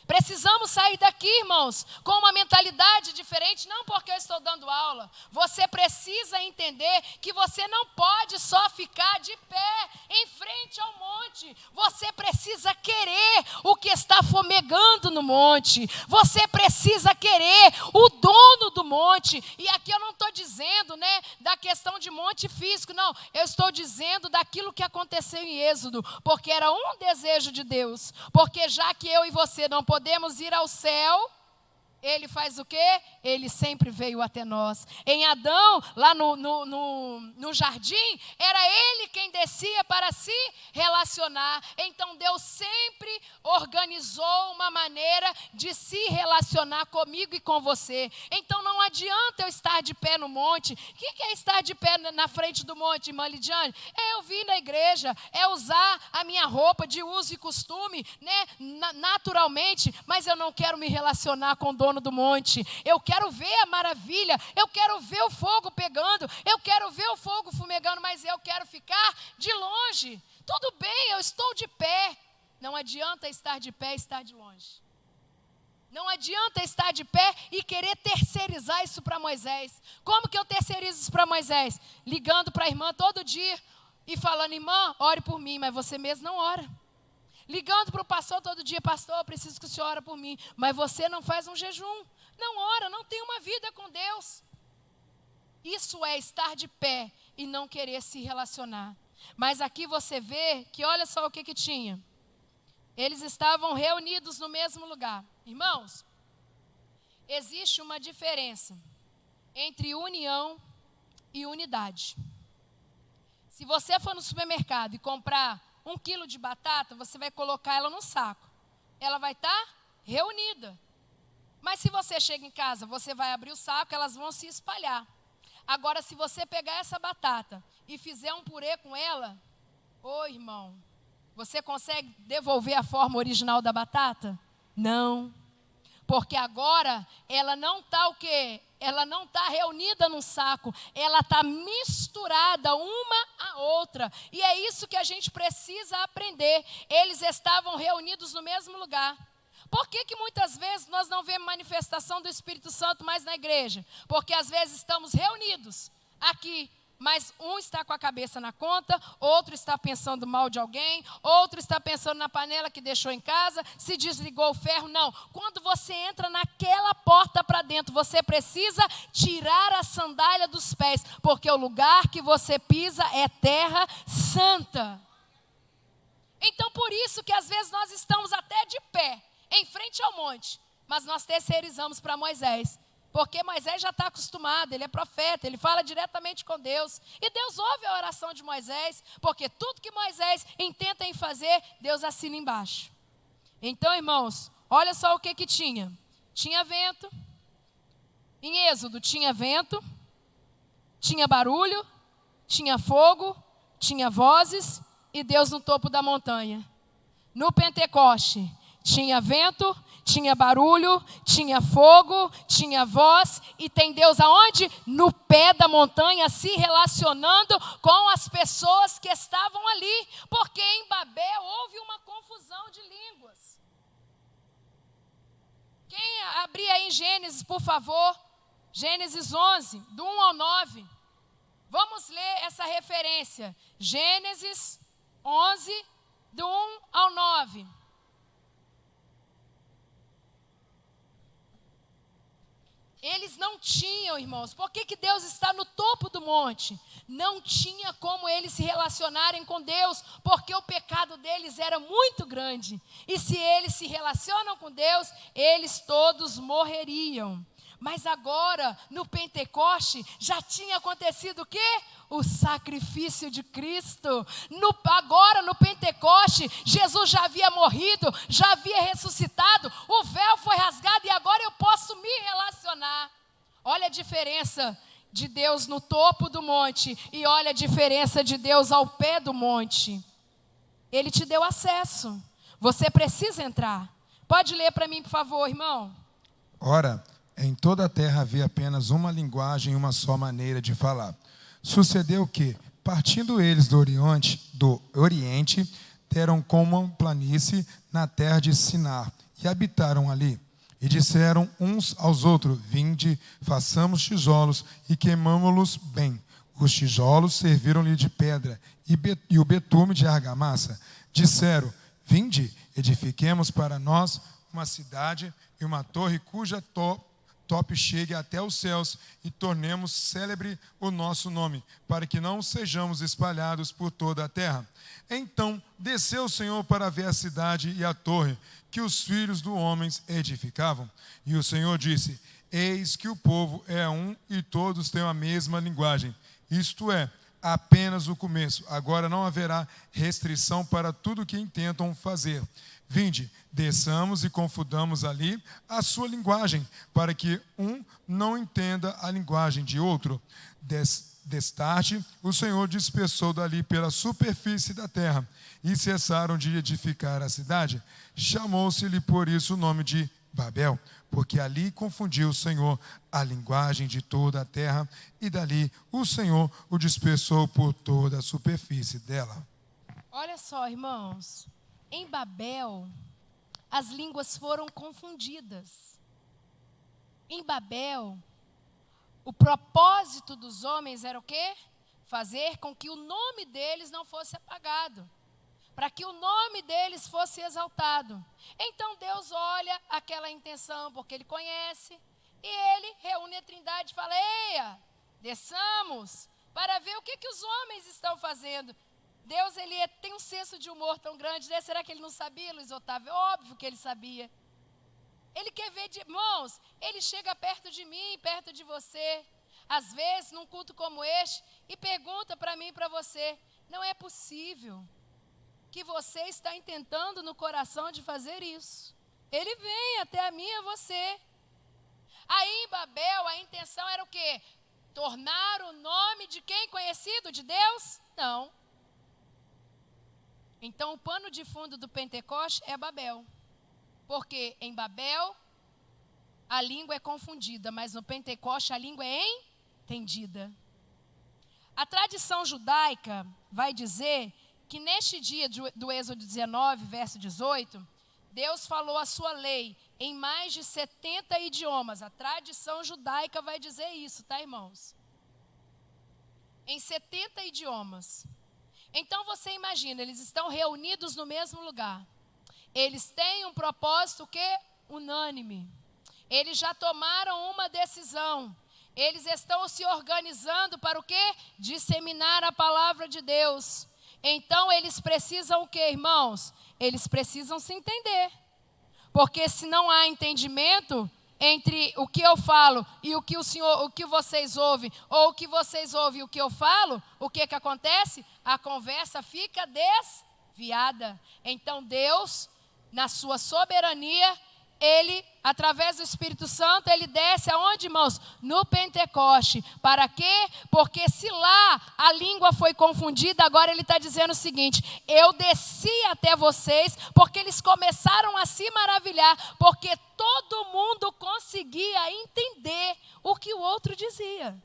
Precisamos sair daqui, irmãos, com uma mentalidade diferente, não porque eu estou dando aula. Você precisa entender que você não pode só ficar de pé em frente ao monte. Você precisa querer o que está fumegando no monte. Você precisa querer o dono do monte. E aqui eu não estou dizendo, né, da questão de monte físico, não. Eu estou dizendo daquilo que aconteceu em Êxodo, porque era um desejo de Deus. Porque já que eu e você não podemos ir ao céu, ele faz o quê? Ele sempre veio até nós. Em Adão, lá no jardim, era ele quem descia para se relacionar. Então Deus sempre organizou uma maneira de se relacionar comigo e com você. Então não adianta eu estar de pé no monte. O que é estar de pé na frente do monte, irmã Lidiane? É eu vir na igreja, é usar a minha roupa de uso e costume, né, naturalmente, mas eu não quero me relacionar com o dono do monte. Eu quero ver a maravilha, eu quero ver o fogo pegando, eu quero ver o fogo fumegando, mas eu quero ficar de longe. Tudo bem, eu estou de pé. Não adianta estar de pé e estar de longe. Não adianta estar de pé e querer terceirizar isso para Moisés. Como que eu terceirizo isso para Moisés? Ligando para a irmã todo dia e falando: irmã, ore por mim, mas você mesmo não ora. Ligando para o pastor todo dia: pastor, eu preciso que o senhor ore por mim, mas você não faz um jejum, não ora, não tem uma vida com Deus. Isso é estar de pé e não querer se relacionar. Mas aqui você vê que olha só o que tinha. Eles estavam reunidos no mesmo lugar. Irmãos, existe uma diferença entre união e unidade. Se você for no supermercado e comprar 1 quilo de batata, você vai colocar ela no saco. Ela vai estar reunida. Mas se você chega em casa, você vai abrir o saco, elas vão se espalhar. Agora, se você pegar essa batata e fizer um purê com ela, ô irmão, você consegue devolver a forma original da batata? Não. Porque agora ela não está o quê? Ela não está reunida num saco, ela está misturada uma à outra. E é isso que a gente precisa aprender. Eles estavam reunidos no mesmo lugar. Por que muitas vezes nós não vemos manifestação do Espírito Santo mais na igreja? Porque às vezes estamos reunidos aqui, mas um está com a cabeça na conta, outro está pensando mal de alguém, outro está pensando na panela que deixou em casa, se desligou o ferro. Não, quando você entra naquela porta para dentro, você precisa tirar a sandália dos pés, porque o lugar que você pisa é terra santa. Então por isso que às vezes nós estamos até de pé, em frente ao monte, mas nós terceirizamos para Moisés. Porque Moisés já está acostumado, ele é profeta, ele fala diretamente com Deus. E Deus ouve a oração de Moisés, porque tudo que Moisés intenta em fazer, Deus assina embaixo. Então, irmãos, olha só o que tinha. Tinha vento, em Êxodo tinha vento, tinha barulho, tinha fogo, tinha vozes e Deus no topo da montanha. No Pentecoste, tinha vento, tinha barulho, tinha fogo, tinha voz, e tem Deus aonde? No pé da montanha, se relacionando com as pessoas que estavam ali, porque em Babel houve uma confusão de línguas. Quem abrir aí em Gênesis, por favor, Gênesis 11, do 1 ao 9, vamos ler essa referência, Gênesis 11, do 1 ao 9. Eles não tinham, irmãos, por que Deus está no topo do monte? Não tinha como eles se relacionarem com Deus, porque o pecado deles era muito grande. E se eles se relacionam com Deus, eles todos morreriam. Mas agora, no Pentecoste, já tinha acontecido o quê? O sacrifício de Cristo. Agora, no Pentecoste, Jesus já havia morrido, já havia ressuscitado, o véu foi rasgado e agora eu posso me relacionar. Olha a diferença de Deus no topo do monte e olha a diferença de Deus ao pé do monte. Ele te deu acesso, você precisa entrar. Pode ler para mim, por favor, irmão? Ora, em toda a terra havia apenas uma linguagem e uma só maneira de falar. Sucedeu que, partindo eles do Oriente, deram como uma planície na terra de Sinar, e habitaram ali. E disseram uns aos outros: vinde, façamos tijolos e queimamo-los bem. Os tijolos serviram-lhe de pedra, e o betume de argamassa. Disseram: vinde, edifiquemos para nós uma cidade e uma torre cuja tope chegue até os céus, e tornemos célebre o nosso nome, para que não sejamos espalhados por toda a terra. Então desceu o Senhor para ver a cidade e a torre que os filhos do homem edificavam. E o Senhor disse: eis que o povo é um e todos têm a mesma linguagem. Isto é apenas o começo. Agora não haverá restrição para tudo o que intentam fazer. Vinde, desçamos e confundamos ali a sua linguagem, para que um não entenda a linguagem de outro. Destarte, o Senhor dispersou dali pela superfície da terra, e cessaram de edificar a cidade. Chamou-se-lhe por isso o nome de Babel, porque ali confundiu o Senhor a linguagem de toda a terra, e dali o Senhor o dispersou por toda a superfície dela. Olha só, irmãos. Em Babel, as línguas foram confundidas. Em Babel, o propósito dos homens era o quê? Fazer com que o nome deles não fosse apagado, para que o nome deles fosse exaltado. Então Deus olha aquela intenção, porque Ele conhece, e Ele reúne a Trindade e fala: eia, desçamos para ver o que os homens estão fazendo. Deus, ele tem um senso de humor tão grande, né? Será que ele não sabia, Luiz Otávio? Óbvio que ele sabia. Ele quer ver, irmãos, ele chega perto de mim, perto de você, às vezes num culto como este, e pergunta para mim e para você: não é possível que você está intentando no coração de fazer isso. Ele vem até a mim e a você. Aí em Babel a intenção era o quê? Tornar o nome de quem conhecido? De Deus? Não. Então, o pano de fundo do Pentecoste é Babel. Porque em Babel, a língua é confundida, mas no Pentecoste a língua é entendida. A tradição judaica vai dizer que neste dia do Êxodo 19, verso 18, Deus falou a sua lei em mais de 70 idiomas. A tradição judaica vai dizer isso, tá, irmãos? Em 70 idiomas. Então você imagina, eles estão reunidos no mesmo lugar. Eles têm um propósito unânime. Eles já tomaram uma decisão. Eles estão se organizando para o quê? Disseminar a palavra de Deus. Então eles precisam o quê, irmãos? Eles precisam se entender. Porque se não há entendimento entre o que eu falo e o que vocês ouvem, ou o que vocês ouvem e o que eu falo, o que acontece? A conversa fica desviada. Então Deus, na sua soberania, Ele, através do Espírito Santo, Ele desce aonde, irmãos? No Pentecoste. Para quê? Porque se lá a língua foi confundida, agora Ele está dizendo o seguinte: eu desci até vocês, porque eles começaram a se maravilhar, porque todo mundo conseguia entender o que o outro dizia.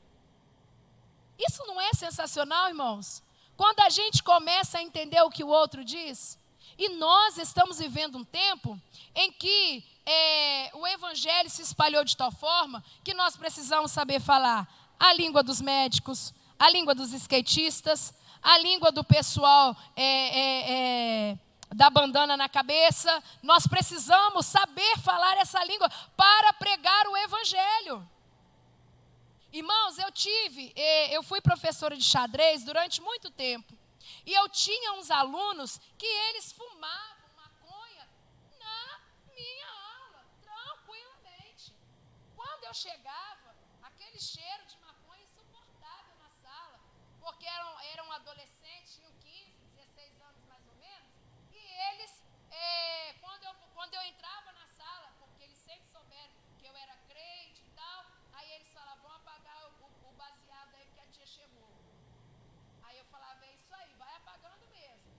Isso não é sensacional, irmãos? Quando a gente começa a entender o que o outro diz, e nós estamos vivendo um tempo em que o evangelho se espalhou de tal forma que nós precisamos saber falar a língua dos médicos, a língua dos skatistas, a língua do pessoal da bandana na cabeça. Nós precisamos saber falar essa língua para pregar o evangelho. Irmãos, eu fui professora de xadrez durante muito tempo. E eu tinha uns alunos que eles fumavam maconha na minha aula, tranquilamente. Quando eu chegava, aquele cheiro de maconha insuportável na sala, porque eram adolescentes, tinham 15, 16 anos mais ou menos, e eles, quando eu entrava na sala, porque eles sempre souberam que eu era crente e tal, aí eles falavam: vão apagar o baseado aí que a tia chegou. Aí eu falava: é isso aí, vai apagando mesmo.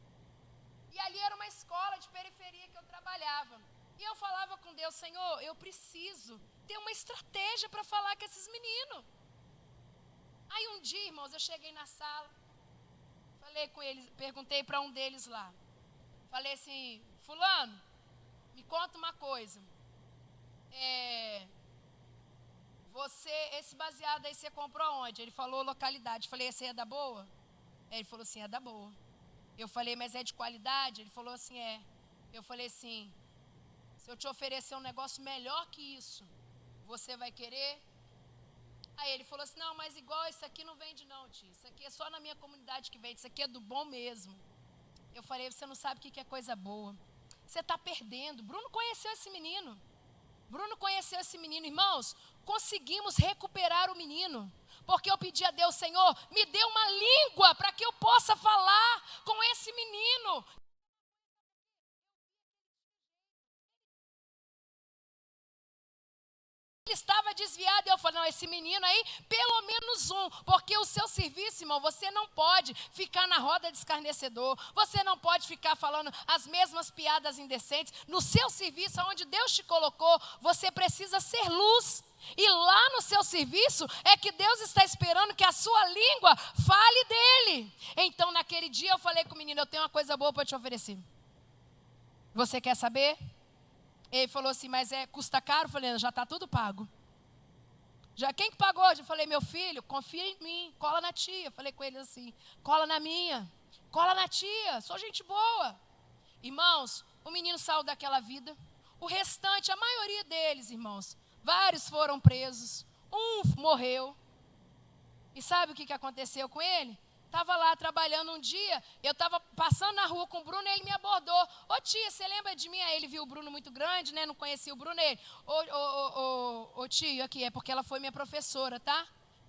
E ali era uma escola de periferia que eu trabalhava. E eu falava com Deus: Senhor, eu preciso ter uma estratégia para falar com esses meninos. Aí um dia, irmãos, eu cheguei na sala, falei com eles, perguntei para um deles lá. Falei assim: fulano, me conta uma coisa. Esse baseado aí você comprou onde? Ele falou localidade. Falei: esse aí é da boa? Ele falou assim: é da boa. Eu falei: mas é de qualidade? Ele falou assim: é. Eu falei assim: se eu te oferecer um negócio melhor que isso, você vai querer? Aí ele falou assim: não, mas igual isso aqui não vende não, tio. Isso aqui é só na minha comunidade que vende. Isso aqui é do bom mesmo. Eu falei: você não sabe o que é coisa boa. Você está perdendo. Bruno conheceu esse menino. Irmãos, conseguimos recuperar o menino. Porque eu pedi a Deus: Senhor, me dê uma língua para que eu possa falar com esse menino. Ele estava desviado e eu falei: não, esse menino aí, pelo menos um, porque o seu serviço, irmão, você não pode ficar na roda de escarnecedor, você não pode ficar falando as mesmas piadas indecentes. No seu serviço, onde Deus te colocou, você precisa ser luz. E lá no seu serviço é que Deus está esperando que a sua língua fale dele. Então naquele dia eu falei com o menino: eu tenho uma coisa boa para te oferecer. Você quer saber? Ele falou assim: mas custa caro? Eu falei: já está tudo pago. Quem que pagou? Eu falei: meu filho, confia em mim, cola na tia. Eu falei com ele assim: cola na minha, cola na tia, sou gente boa. Irmãos, o menino saiu daquela vida. O restante, a maioria deles, irmãos, vários foram presos, um morreu. E sabe o que aconteceu com ele? Estava lá trabalhando um dia, eu estava passando na rua com o Bruno e ele me abordou. Ô tia, você lembra de mim? Aí ele viu o Bruno muito grande, né? Não conhecia o Bruno. Ele: ô tio, aqui, é porque ela foi minha professora, tá?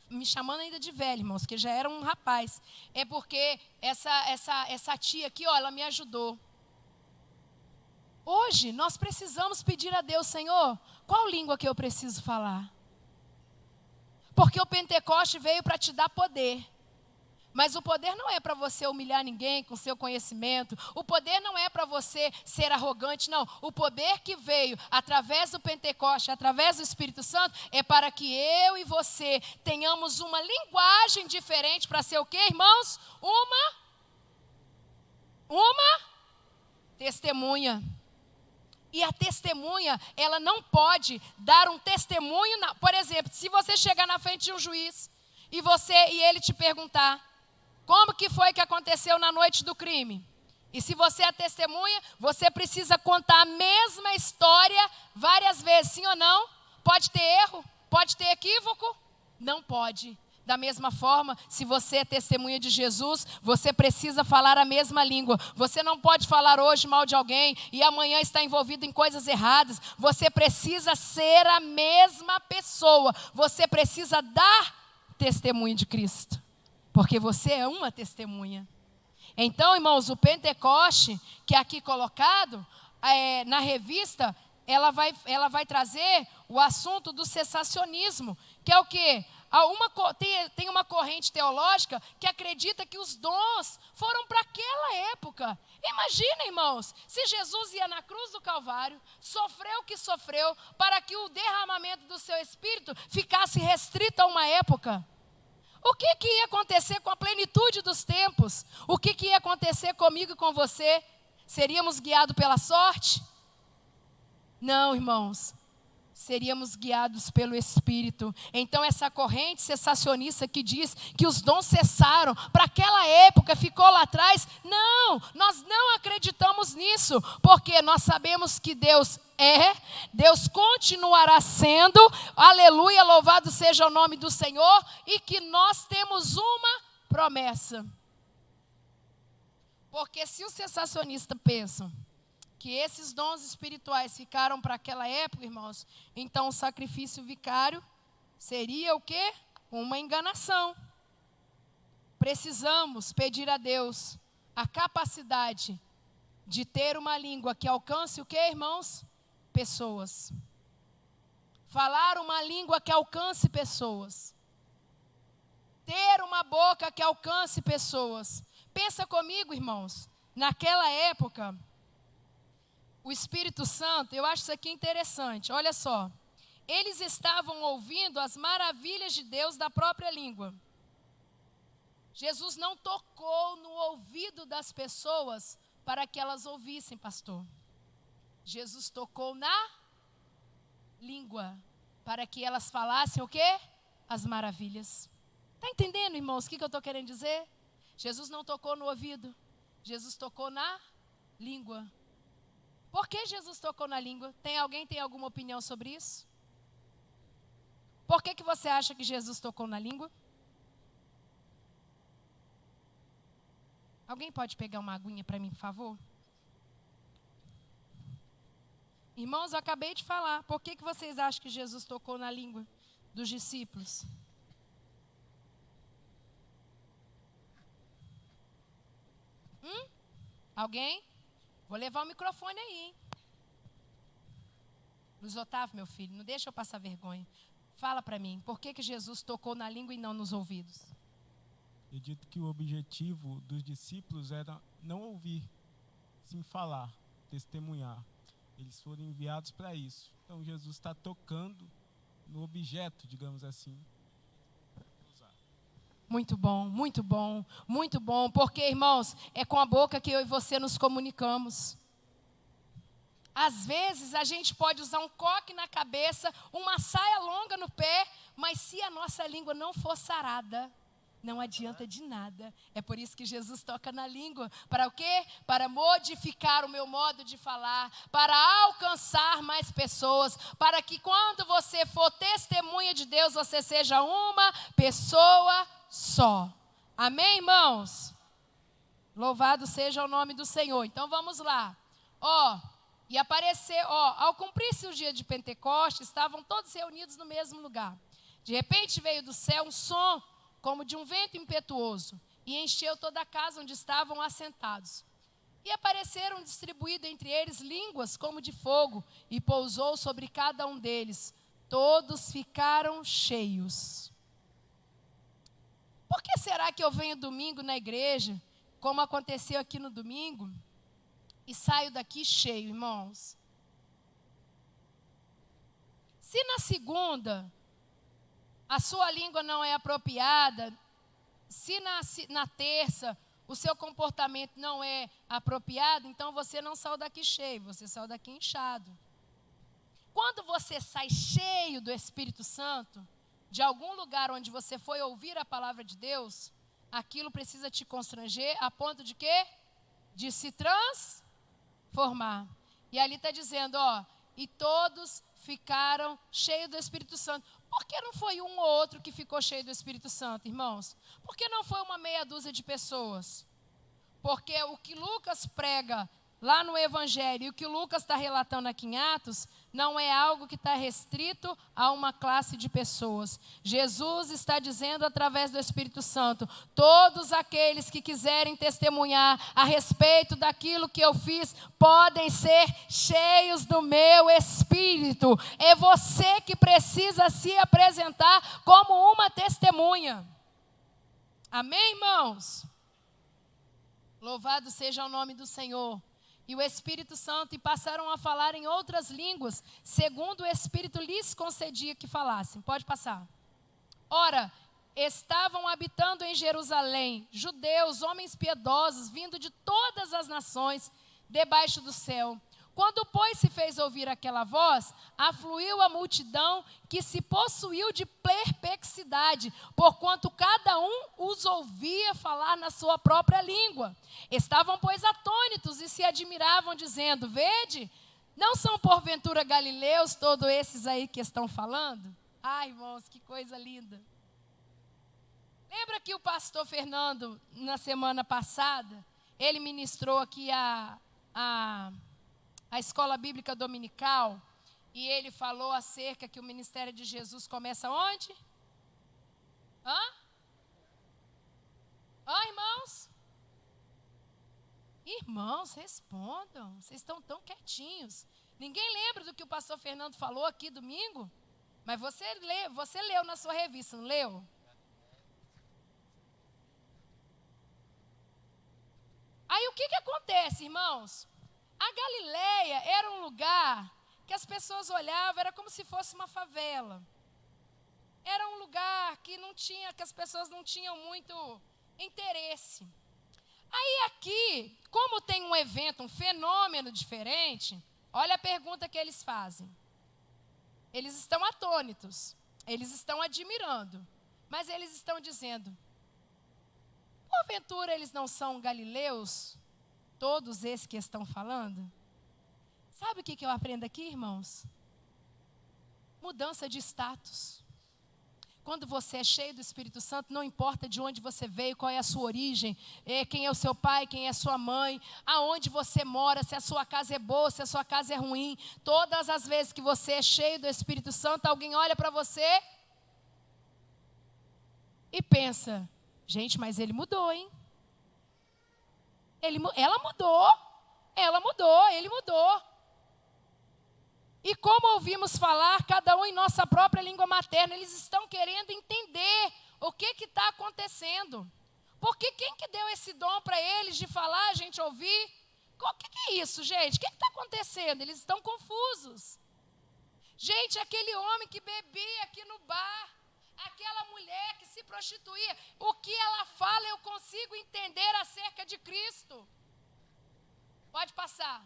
Me chamando ainda de velho, irmãos, que já era um rapaz. É porque essa tia aqui, ó, ela me ajudou. Hoje, nós precisamos pedir a Deus: Senhor, qual língua que eu preciso falar? Porque o Pentecoste veio para te dar poder. Mas o poder não é para você humilhar ninguém com seu conhecimento. O poder não é para você ser arrogante, não. O poder que veio através do Pentecoste, através do Espírito Santo, é para que eu e você tenhamos uma linguagem diferente para ser o quê, irmãos? Uma testemunha. E a testemunha, ela não pode dar um testemunho. Por exemplo, se você chegar na frente de um juiz e ele te perguntar: como que foi que aconteceu na noite do crime? E se você é testemunha, você precisa contar a mesma história várias vezes, sim ou não? Pode ter erro? Pode ter equívoco? Não pode. Da mesma forma, se você é testemunha de Jesus, você precisa falar a mesma língua. Você não pode falar hoje mal de alguém e amanhã estar envolvido em coisas erradas. Você precisa ser a mesma pessoa. Você precisa dar testemunho de Cristo. Porque você é uma testemunha. Então, irmãos, o Pentecoste, que é aqui colocado, na revista, ela vai trazer o assunto do cessacionismo, que é o quê? Tem uma corrente teológica que acredita que os dons foram para aquela época. Imagina, irmãos, se Jesus ia na cruz do Calvário, sofreu o que sofreu, para que o derramamento do seu Espírito ficasse restrito a uma época. O que ia acontecer com a plenitude dos tempos? O que ia acontecer comigo e com você? Seríamos guiados pela sorte? Não, irmãos. Seríamos guiados pelo Espírito. Então essa corrente cessacionista que diz que os dons cessaram para aquela época, ficou lá atrás. Não, nós não acreditamos nisso. Porque nós sabemos que Deus continuará sendo, aleluia, louvado seja o nome do Senhor, e que nós temos uma promessa. Porque se os cessacionistas pensam que esses dons espirituais ficaram para aquela época, irmãos, então o sacrifício vicário seria o quê? Uma enganação. Precisamos pedir a Deus a capacidade de ter uma língua que alcance o quê, irmãos? Pessoas. Falar uma língua que alcance pessoas. Ter uma boca que alcance pessoas. Pensa comigo, irmãos, naquela época, o Espírito Santo, eu acho isso aqui interessante, olha só. Eles estavam ouvindo as maravilhas de Deus da própria língua. Jesus não tocou no ouvido das pessoas para que elas ouvissem, pastor. Jesus tocou na língua para que elas falassem o quê? As maravilhas. Está entendendo, irmãos, o que eu estou querendo dizer? Jesus não tocou no ouvido, Jesus tocou na língua. Por que Jesus tocou na língua? Alguém tem alguma opinião sobre isso? Por que você acha que Jesus tocou na língua? Alguém pode pegar uma aguinha para mim, por favor? Irmãos, eu acabei de falar. Por que vocês acham que Jesus tocou na língua dos discípulos? Alguém? Vou levar o microfone aí, hein? Luiz Otávio, meu filho, não deixa eu passar vergonha. Fala para mim, por que Jesus tocou na língua e não nos ouvidos? Acredito que o objetivo dos discípulos era não ouvir, sim falar, testemunhar. Eles foram enviados para isso. Então Jesus está tocando no objeto, digamos assim. Muito bom, muito bom, muito bom. Porque, irmãos, é com a boca que eu e você nos comunicamos. Às vezes a gente pode usar um coque na cabeça, uma saia longa no pé, mas se a nossa língua não for sarada, não adianta de nada. É por isso que Jesus toca na língua. Para o quê? Para modificar o meu modo de falar, para alcançar mais pessoas, para que quando você for testemunha de Deus, você seja uma pessoa só. Amém, irmãos? Louvado seja o nome do Senhor. Então vamos lá. E apareceu, ao cumprir-se o dia de Pentecostes, estavam todos reunidos no mesmo lugar. De repente veio do céu um som como de um vento impetuoso, e encheu toda a casa onde estavam assentados. E apareceram distribuídas entre eles línguas como de fogo, e pousou sobre cada um deles. Todos ficaram cheios. Por que será que eu venho domingo na igreja, como aconteceu aqui no domingo, e saio daqui cheio, irmãos? Se na segunda a sua língua não é apropriada, se na terça o seu comportamento não é apropriado, então você não saiu daqui cheio, você saiu daqui inchado. Quando você sai cheio do Espírito Santo, de algum lugar onde você foi ouvir a palavra de Deus, aquilo precisa te constranger a ponto de quê? De se transformar. E ali está dizendo, ó, e todos ficaram cheios do Espírito Santo. Por que não foi um ou outro que ficou cheio do Espírito Santo, irmãos? Por que não foi uma meia dúzia de pessoas? Porque o que Lucas prega lá no Evangelho e o que Lucas está relatando aqui em Atos, não é algo que está restrito a uma classe de pessoas. Jesus está dizendo através do Espírito Santo, todos aqueles que quiserem testemunhar a respeito daquilo que eu fiz, podem ser cheios do meu Espírito. É você que precisa se apresentar como uma testemunha. Amém, irmãos? Louvado seja o nome do Senhor. E o Espírito Santo, e passaram a falar em outras línguas, segundo o Espírito lhes concedia que falassem. Pode passar. Ora, estavam habitando em Jerusalém judeus, homens piedosos, vindo de todas as nações debaixo do céu. Quando, pois, se fez ouvir aquela voz, afluiu a multidão que se possuiu de perplexidade, porquanto cada um os ouvia falar na sua própria língua. Estavam, pois, atônitos e se admiravam, dizendo, vede, não são porventura galileus todos esses aí que estão falando? Ai, irmãos, que coisa linda. Lembra que o pastor Fernando, na semana passada, ele ministrou aqui a escola bíblica dominical, e ele falou acerca que o ministério de Jesus começa onde? Irmãos? Irmãos, respondam, vocês estão tão quietinhos. Ninguém lembra do que o pastor Fernando falou aqui domingo? Mas você leu na sua revista, não leu? Aí o que acontece, irmãos? A Galileia era um lugar que as pessoas olhavam, era como se fosse uma favela. Era um lugar que as pessoas não tinham muito interesse. Aí aqui, como tem um evento, um fenômeno diferente, olha a pergunta que eles fazem. Eles estão atônitos, eles estão admirando, mas eles estão dizendo, porventura eles não são galileus? Todos esses que estão falando? Sabe o que eu aprendo aqui, irmãos? Mudança de status. Quando você é cheio do Espírito Santo, não importa de onde você veio, qual é a sua origem, quem é o seu pai, quem é a sua mãe, aonde você mora, se a sua casa é boa, se a sua casa é ruim. Todas as vezes que você é cheio do Espírito Santo, alguém olha para você e pensa, gente, mas ele mudou, hein? Ele mudou. E como ouvimos falar, cada um em nossa própria língua materna, eles estão querendo entender o que está acontecendo. Porque quem que deu esse dom para eles de falar, a gente ouvir? O que é isso, gente? O que está acontecendo? Eles estão confusos. Gente, aquele homem que bebia aqui no bar, aquela mulher que se prostituía, o que ela fala eu consigo entender acerca de Cristo. Pode passar.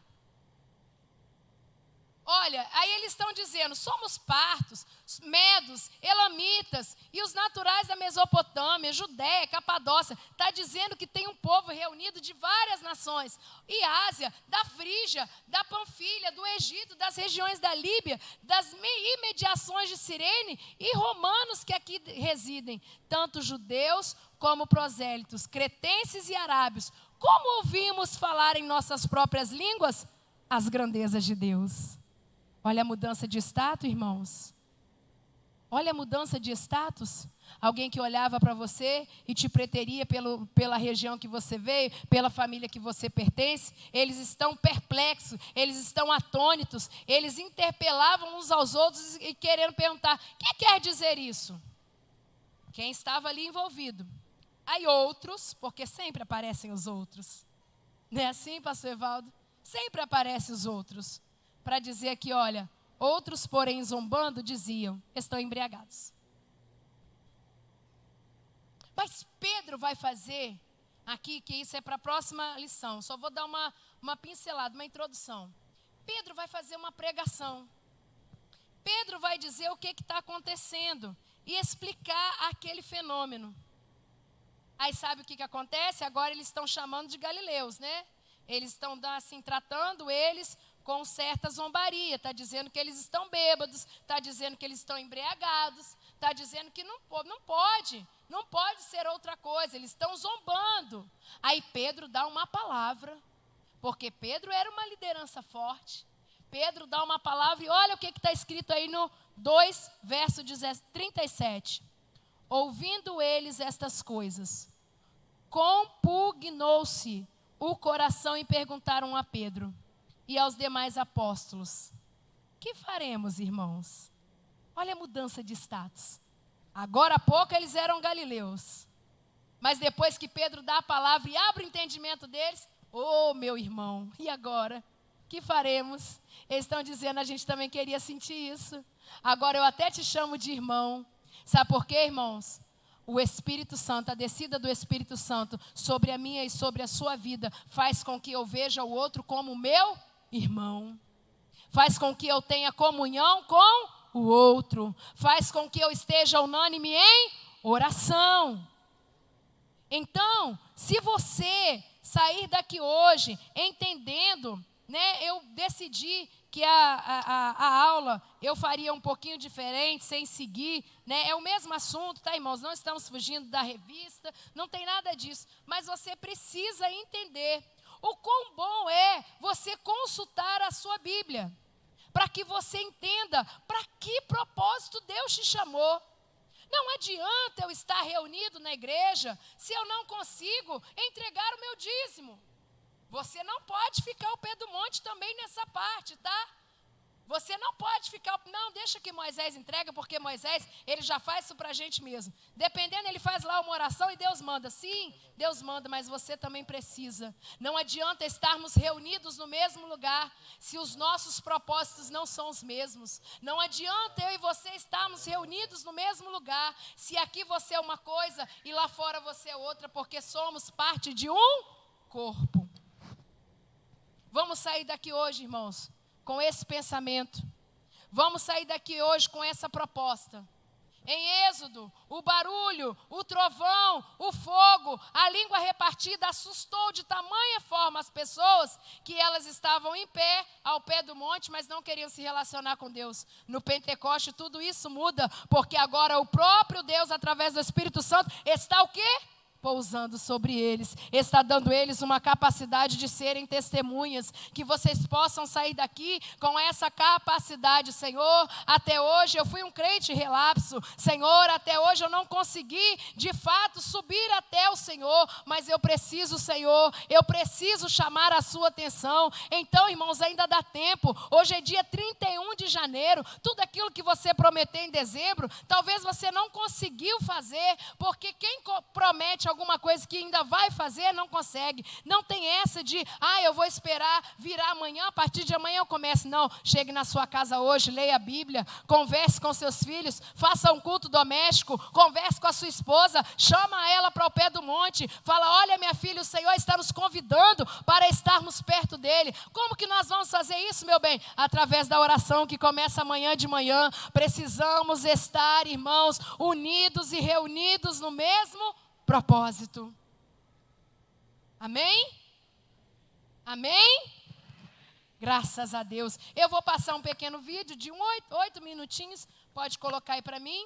Olha, aí eles estão dizendo, somos partos, medos, elamitas e os naturais da Mesopotâmia, Judéia, Capadócia. Está dizendo que tem um povo reunido de várias nações. E Ásia, da Frígia, da Panfilha, do Egito, das regiões da Líbia, das imediações de Cirene e romanos que aqui residem. Tanto judeus como prosélitos, cretenses e arábios. Como ouvimos falar em nossas próprias línguas as grandezas de Deus? Olha a mudança de status, irmãos. Olha a mudança de status. Alguém que olhava para você e te preteria pela região que você veio, pela família que você pertence. Eles estão perplexos, eles estão atônitos. Eles interpelavam uns aos outros e querendo perguntar, o que quer dizer isso? Quem estava ali envolvido Aí outros, porque sempre aparecem os outros. Não é assim, pastor Evaldo? Sempre aparecem os outros. Para dizer que, olha, outros, porém, zombando, diziam, estão embriagados. Mas Pedro vai fazer aqui, que isso é para a próxima lição. Só vou dar uma pincelada, uma introdução. Pedro vai fazer uma pregação. Pedro vai dizer o que está acontecendo e explicar aquele fenômeno. Aí sabe o que acontece? Agora eles estão chamando de galileus, né? Eles estão assim, tratando eles com certa zombaria. Está dizendo que eles estão bêbados, está dizendo que eles estão embriagados, está dizendo que não pode ser outra coisa. Eles estão zombando. Aí Pedro dá uma palavra, porque Pedro era uma liderança forte. Pedro dá uma palavra e olha o que está escrito aí no 2, verso 37. Ouvindo eles estas coisas, compugnou-se o coração e perguntaram a Pedro e aos demais apóstolos: que faremos, irmãos? Olha a mudança de status. Agora há pouco eles eram galileus, mas depois que Pedro dá a palavra e abre o entendimento deles, meu irmão, e agora? Que faremos? Eles estão dizendo, a gente também queria sentir isso. Agora eu até te chamo de irmão. Sabe por quê, irmãos? O Espírito Santo, a descida do Espírito Santo sobre a minha e sobre a sua vida faz com que eu veja o outro como meu irmão. Faz com que eu tenha comunhão com o outro. Faz com que eu esteja unânime em oração. Então, se você sair daqui hoje entendendo, né, eu decidi que a aula eu faria um pouquinho diferente, sem seguir, né? É o mesmo assunto, tá, irmãos? Não estamos fugindo da revista, não tem nada disso. Mas você precisa entender o quão bom é você consultar a sua Bíblia, para que você entenda para que propósito Deus te chamou. Não adianta eu estar reunido na igreja se eu não consigo entregar o meu dízimo. Você não pode ficar ao pé do monte também nessa parte, tá? Você não pode ficar, não, deixa que Moisés entrega, porque Moisés, ele já faz isso para a gente mesmo. Dependendo, ele faz lá uma oração e Deus manda. Sim, Deus manda, mas você também precisa. Não adianta estarmos reunidos no mesmo lugar se os nossos propósitos não são os mesmos. Não adianta eu e você estarmos reunidos no mesmo lugar se aqui você é uma coisa e lá fora você é outra, porque somos parte de um corpo. Vamos sair daqui hoje, irmãos, com esse pensamento. Vamos sair daqui hoje com essa proposta. Em Êxodo, o barulho, o trovão, o fogo, a língua repartida assustou de tamanha forma as pessoas que elas estavam em pé, ao pé do monte, mas não queriam se relacionar com Deus. No Pentecoste tudo isso muda, porque agora o próprio Deus, através do Espírito Santo, está o quê? Pousando sobre eles, está dando eles uma capacidade de serem testemunhas, que vocês possam sair daqui com essa capacidade. Senhor, até hoje eu fui um crente relapso, Senhor, até hoje eu não consegui de fato subir até o Senhor, mas eu preciso, Senhor, eu preciso chamar a sua atenção. Então, irmãos, ainda dá tempo. Hoje é dia 31 de janeiro, tudo aquilo que você prometeu em dezembro, talvez você não conseguiu fazer, porque quem promete alguma coisa que ainda vai fazer, não consegue. Não tem essa de, eu vou esperar virar amanhã, a partir de amanhã eu começo. Não, chegue na sua casa hoje, leia a Bíblia, converse com seus filhos, faça um culto doméstico, converse com a sua esposa, chama ela para o pé do monte, fala, olha minha filha, o Senhor está nos convidando para estarmos perto dele. Como que nós vamos fazer isso, meu bem? Através da oração que começa amanhã de manhã. Precisamos estar, irmãos, unidos e reunidos no mesmo propósito. Amém? Amém? Graças a Deus. Eu vou passar um pequeno vídeo de 8 minutinhos. Pode colocar aí para mim.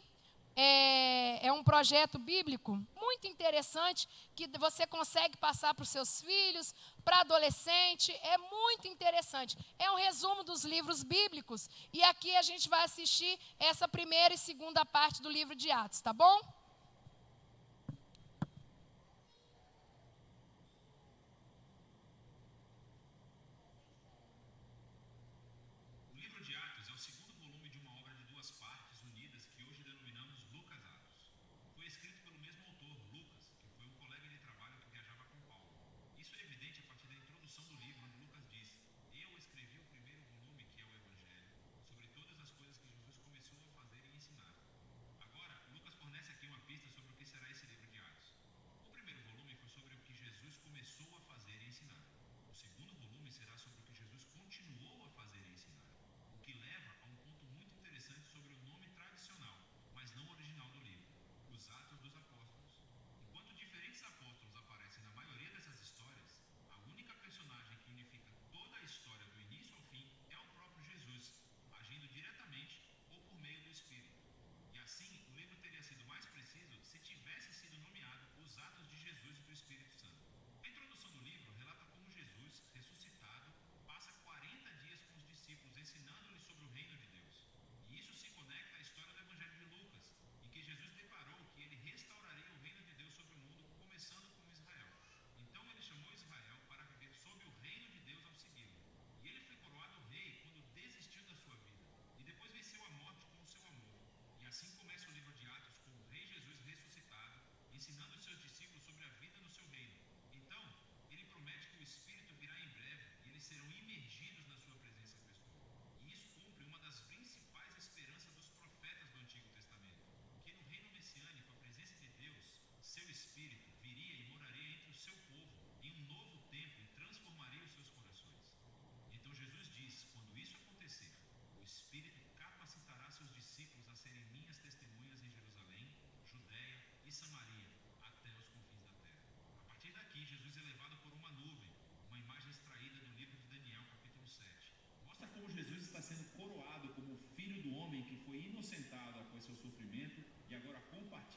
É um projeto bíblico muito interessante que você consegue passar para os seus filhos, para adolescente. É muito interessante. É um resumo dos livros bíblicos. E aqui a gente vai assistir essa primeira e segunda parte do livro de Atos, tá bom? Escrito pelo mesmo autor, Lucas, que foi um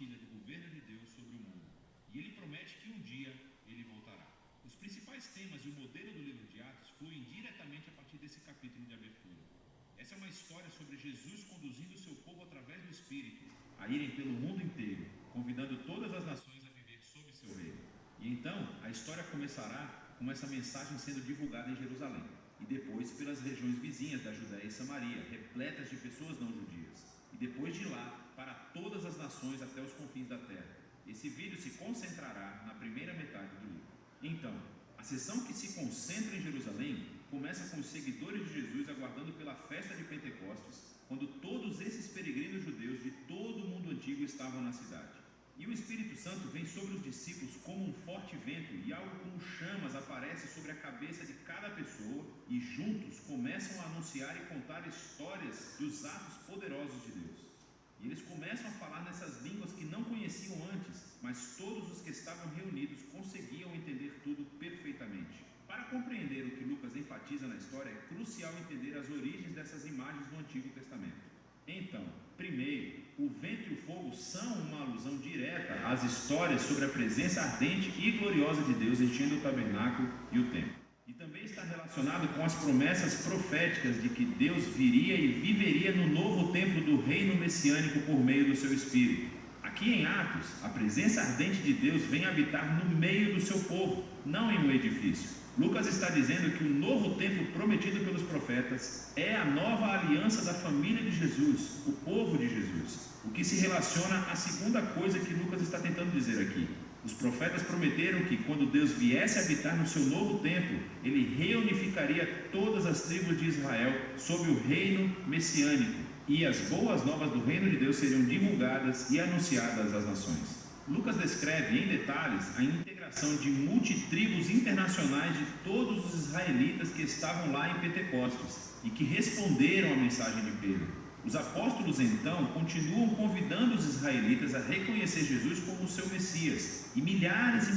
compartilha do governo de Deus sobre o mundo. E ele promete que um dia ele voltará. Os principais temas e o modelo do livro de Atos fluem diretamente a partir desse capítulo de abertura. Essa é uma história sobre Jesus conduzindo o seu povo através do Espírito a irem pelo mundo inteiro, convidando todas as nações a viver sob seu reino. E então, a história começará com essa mensagem sendo divulgada em Jerusalém, e depois pelas regiões vizinhas da Judéia e Samaria, repletas de pessoas não judias, e depois de lá, para todas as nações até os confins da terra. Esse vídeo se concentrará na primeira metade do livro. Então, a sessão que se concentra em Jerusalém começa com os seguidores de Jesus aguardando pela festa de Pentecostes, quando todos esses peregrinos judeus de todo o mundo antigo estavam na cidade. E o Espírito Santo vem sobre os discípulos como um forte vento, e algo como chamas aparece sobre a cabeça de cada pessoa, e juntos começam a anunciar e contar histórias dos atos poderosos de Deus. E eles começam a falar nessas línguas que não conheciam antes, mas todos os que estavam reunidos conseguiam entender tudo perfeitamente. Para compreender o que Lucas enfatiza na história, é crucial entender as origens dessas imagens do Antigo Testamento. Então, primeiro, o vento e o fogo são uma alusão direta às histórias sobre a presença ardente e gloriosa de Deus enchendo o tabernáculo e o templo. E também está relacionado com as promessas proféticas de que Deus viria e viveria no novo templo do reino messiânico por meio do seu Espírito. Aqui em Atos, a presença ardente de Deus vem habitar no meio do seu povo, não em um edifício. Lucas está dizendo que o novo templo prometido pelos profetas é a nova aliança da família de Jesus, o povo de Jesus, o que se relaciona à segunda coisa que Lucas está tentando dizer aqui. Os profetas prometeram que quando Deus viesse habitar no seu novo templo, ele reunificaria todas as tribos de Israel sob o reino messiânico, e as boas novas do reino de Deus seriam divulgadas e anunciadas às nações. Lucas descreve em detalhes a integração de multitribos internacionais de todos os israelitas que estavam lá em Pentecostes e que responderam à mensagem de Pedro. Os apóstolos então continuam convidando os israelitas a reconhecer Jesus como o seu Messias, e milhares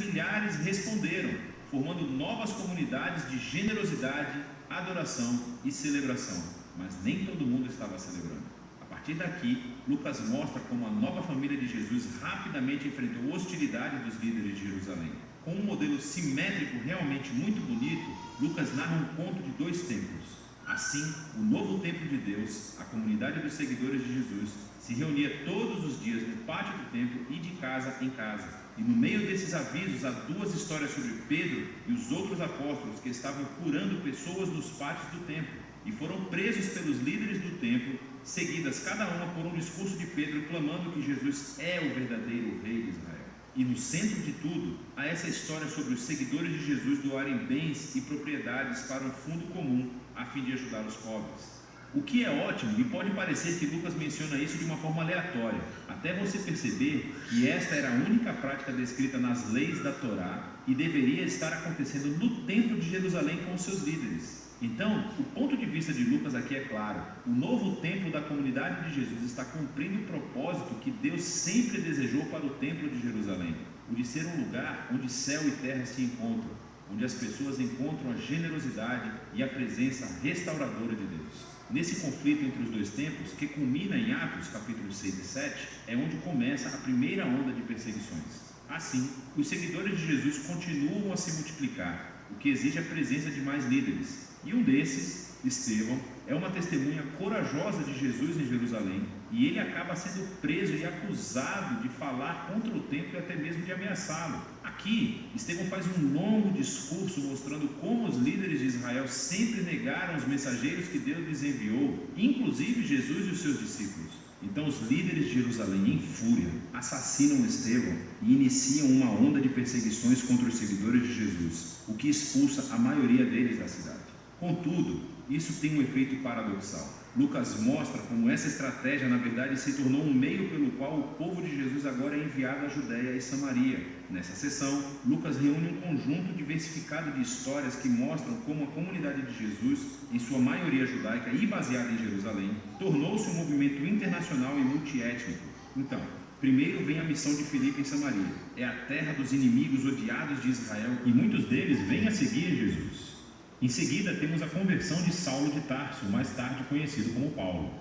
responderam, formando novas comunidades de generosidade, adoração e celebração. Mas nem todo mundo estava celebrando. A partir daqui, Lucas mostra como a nova família de Jesus rapidamente enfrentou hostilidade dos líderes de Jerusalém. Com um modelo simétrico realmente muito bonito, Lucas narra um conto de 2 templos. Assim, o novo templo de Deus, a comunidade dos seguidores de Jesus, se reunia todos os dias no pátio do templo e de casa em casa. E no meio desses avisos há 2 histórias sobre Pedro e os outros apóstolos que estavam curando pessoas nos pátios do templo e foram presos pelos líderes do templo, seguidas cada uma por um discurso de Pedro clamando que Jesus é o verdadeiro rei de Israel. E no centro de tudo, há essa história sobre os seguidores de Jesus doarem bens e propriedades para um fundo comum, a fim de ajudar os pobres. O que é ótimo, e pode parecer que Lucas menciona isso de uma forma aleatória, até você perceber que esta era a única prática descrita nas leis da Torá e deveria estar acontecendo no templo de Jerusalém com os seus líderes. Então, o ponto de vista de Lucas aqui é claro: o novo templo da comunidade de Jesus está cumprindo o propósito que Deus sempre desejou para o templo de Jerusalém, o de ser um lugar onde céu e terra se encontram, onde as pessoas encontram a generosidade e a presença restauradora de Deus. Nesse conflito entre os 2 templos, que culmina em Atos capítulos 6 e 7, é onde começa a primeira onda de perseguições. Assim, os seguidores de Jesus continuam a se multiplicar, o que exige a presença de mais líderes. E um desses, Estevão, é uma testemunha corajosa de Jesus em Jerusalém, e ele acaba sendo preso e acusado de falar contra o templo e até mesmo de ameaçá-lo. Aqui, Estevão faz um longo discurso mostrando como os líderes de Israel sempre negaram os mensageiros que Deus lhes enviou, inclusive Jesus e os seus discípulos. Então os líderes de Jerusalém, em fúria, assassinam Estevão e iniciam uma onda de perseguições contra os seguidores de Jesus, o que expulsa a maioria deles da cidade. Contudo, isso tem um efeito paradoxal. Lucas mostra como essa estratégia, na verdade, se tornou um meio pelo qual o povo de Jesus agora é enviado à Judéia e Samaria. Nessa sessão, Lucas reúne um conjunto diversificado de histórias que mostram como a comunidade de Jesus, em sua maioria judaica e baseada em Jerusalém, tornou-se um movimento internacional e multiétnico. Então, primeiro vem a missão de Filipe em Samaria. É a terra dos inimigos odiados de Israel e muitos deles vêm a seguir Jesus. Em seguida, temos a conversão de Saulo de Tarso, mais tarde conhecido como Paulo.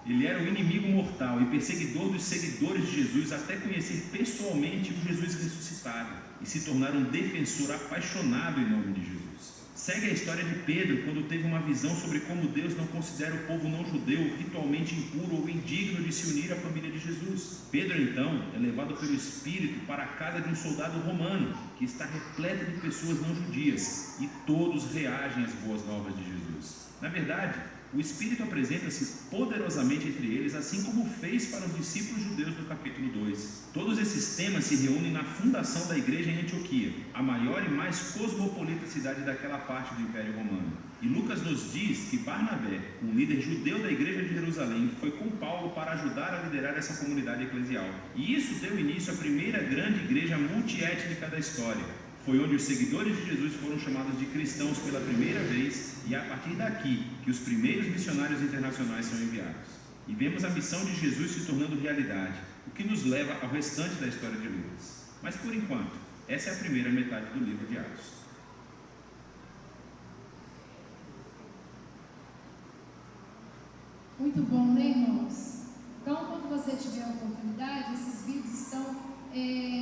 Ele era o inimigo mortal e perseguidor dos seguidores de Jesus até conhecer pessoalmente o Jesus ressuscitado e se tornar um defensor apaixonado em nome de Jesus. Segue a história de Pedro quando teve uma visão sobre como Deus não considera o povo não-judeu ritualmente impuro ou indigno de se unir à família de Jesus. Pedro, então, é levado pelo Espírito para a casa de um soldado romano que está repleta de pessoas não-judias e todos reagem às boas novas de Jesus. Na verdade, o Espírito apresenta-se poderosamente entre eles, assim como fez para os discípulos judeus no capítulo 2. Todos esses temas se reúnem na fundação da igreja em Antioquia, a maior e mais cosmopolita cidade daquela parte do Império Romano. E Lucas nos diz que Barnabé, um líder judeu da igreja de Jerusalém, foi com Paulo para ajudar a liderar essa comunidade eclesial. E isso deu início à primeira grande igreja multiétnica da história. Foi onde os seguidores de Jesus foram chamados de cristãos pela primeira vez, e é a partir daqui que os primeiros missionários internacionais são enviados. E vemos a missão de Jesus se tornando realidade, o que nos leva ao restante da história de Lucas. Mas por enquanto, essa é a primeira metade do livro de Atos. Muito bom, né, irmãos? Então, quando você tiver a oportunidade, esses vídeos estão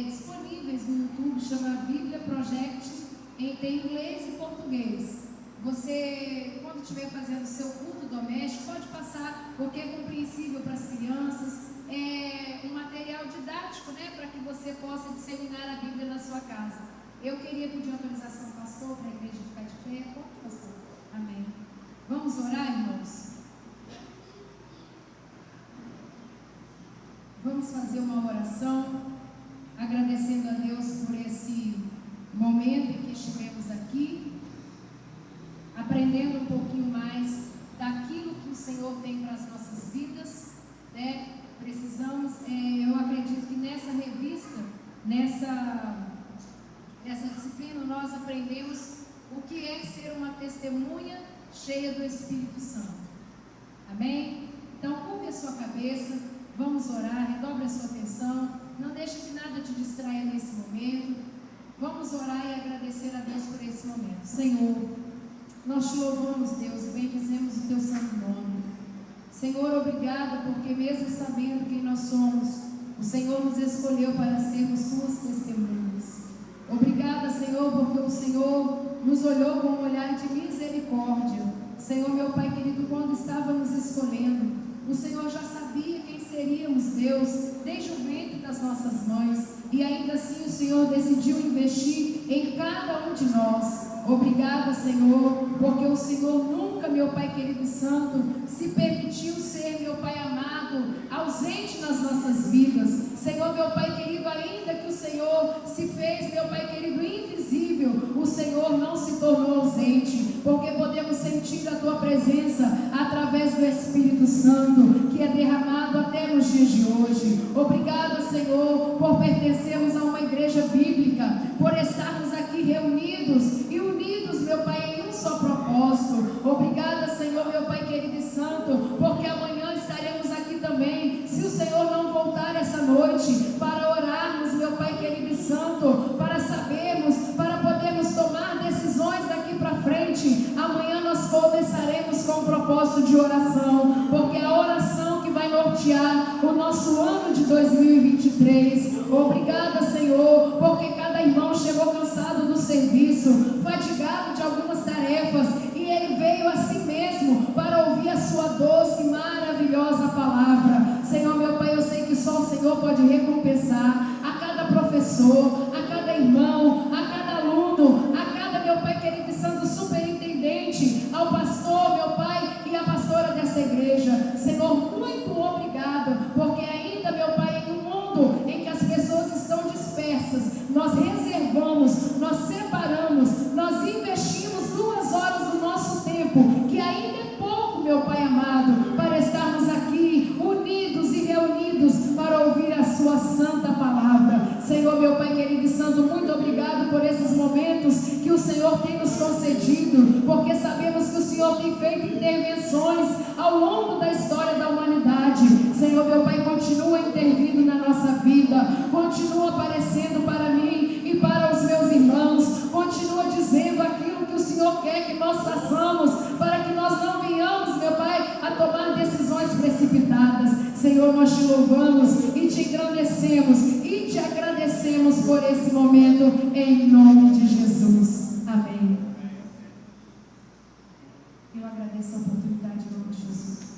disponíveis no YouTube, chama Bíblia Project, tem inglês e português. Você, quando estiver fazendo o seu culto doméstico, pode passar, porque é compreensível para as crianças, é um material didático, né, para que você possa disseminar a Bíblia na sua casa. Eu queria pedir autorização ao pastor para a igreja ficar de pé. Pode, pastor? Amém. Vamos orar, irmãos? Vamos fazer uma oração, agradecendo a Deus por esse momento em que estivemos aqui, aprendendo um pouquinho mais daquilo que o Senhor tem para as nossas vidas, né? Precisamos, eu acredito que nessa revista, nessa disciplina, nós aprendemos o que é ser uma testemunha cheia do Espírito Santo. Amém? Então, curve a sua cabeça, vamos orar, redobre a sua atenção, não deixe que nada te distraia nesse momento. Vamos orar e agradecer a Deus por esse momento. Senhor, nós te louvamos, Deus, e bendizemos o teu santo nome. Senhor, obrigada, porque mesmo sabendo quem nós somos, o Senhor nos escolheu para sermos suas testemunhas. Obrigada, Senhor, porque o Senhor nos olhou com um olhar de misericórdia. Senhor, meu Pai querido, quando estava nos escolhendo, o Senhor já sabia quem seríamos, Deus, desde o ventre das nossas mães, e ainda assim o Senhor decidiu investir em cada um de nós. Obrigada, Senhor, porque o Senhor nunca, meu Pai querido e santo, se permitiu ser, meu Pai amado, ausente nas nossas vidas. Senhor, meu Pai querido, ainda que o Senhor se fez, meu Pai querido, invisível, o Senhor não se tornou ausente, porque podemos sentir a Tua presença através do Espírito Santo, que é derramado até nos dias de hoje. Obrigada, Senhor, por pertencermos a uma igreja bíblica, por estarmos aqui reunidos e unidos, meu Pai, em um só propósito. Obrigada, Senhor, meu Pai querido e santo, porque amanhã estaremos aqui também, se o Senhor não voltar essa noite, para orarmos, meu Pai querido e santo, para sabermos, para podermos tomar decisões daqui para frente. Amanhã nós começaremos com um propósito de oração, porque a oração que vai nortear o nosso ano de 2023. Obrigada, Senhor, porque cada irmão chegou cansado do serviço, fatigado de algumas tarefas, e ele veio a si mesmo para ouvir a sua doce e maravilhosa palavra. Senhor, meu Pai, eu sei que só o Senhor pode recompensar a cada professor, a cada irmão, a cada aluno, a cada, meu Pai querido e santo superintendente, ao pastor, meu Pai, e a pastora dessa igreja. Senhor, muito obrigado, porque ainda, meu Pai, em um mundo em que as pessoas estão dispersas, nós reservamos, nós separamos, nós investimos 2 horas do nosso tempo, que ainda é pouco, meu Pai amado, para estarmos aqui unidos e reunidos para ouvir a sua santa palavra. Senhor, meu Pai querido e santo, muito obrigado por esses momentos que o Senhor tem nos concedido, porque sabemos que o Senhor tem feito intervenções ao longo da história da humanidade. Senhor, meu Pai, continua intervindo na nossa vida, continua aparecendo para mim e para os meus irmãos, continua dizendo aquilo que o Senhor quer que nós façamos, para que nós não venhamos, meu Pai, a tomar decisões precipitadas. Senhor, nós te louvamos e te engrandecemos e te agradecemos por esse momento, em nome de Jesus. Amém. Eu agradeço a oportunidade em nome de Jesus.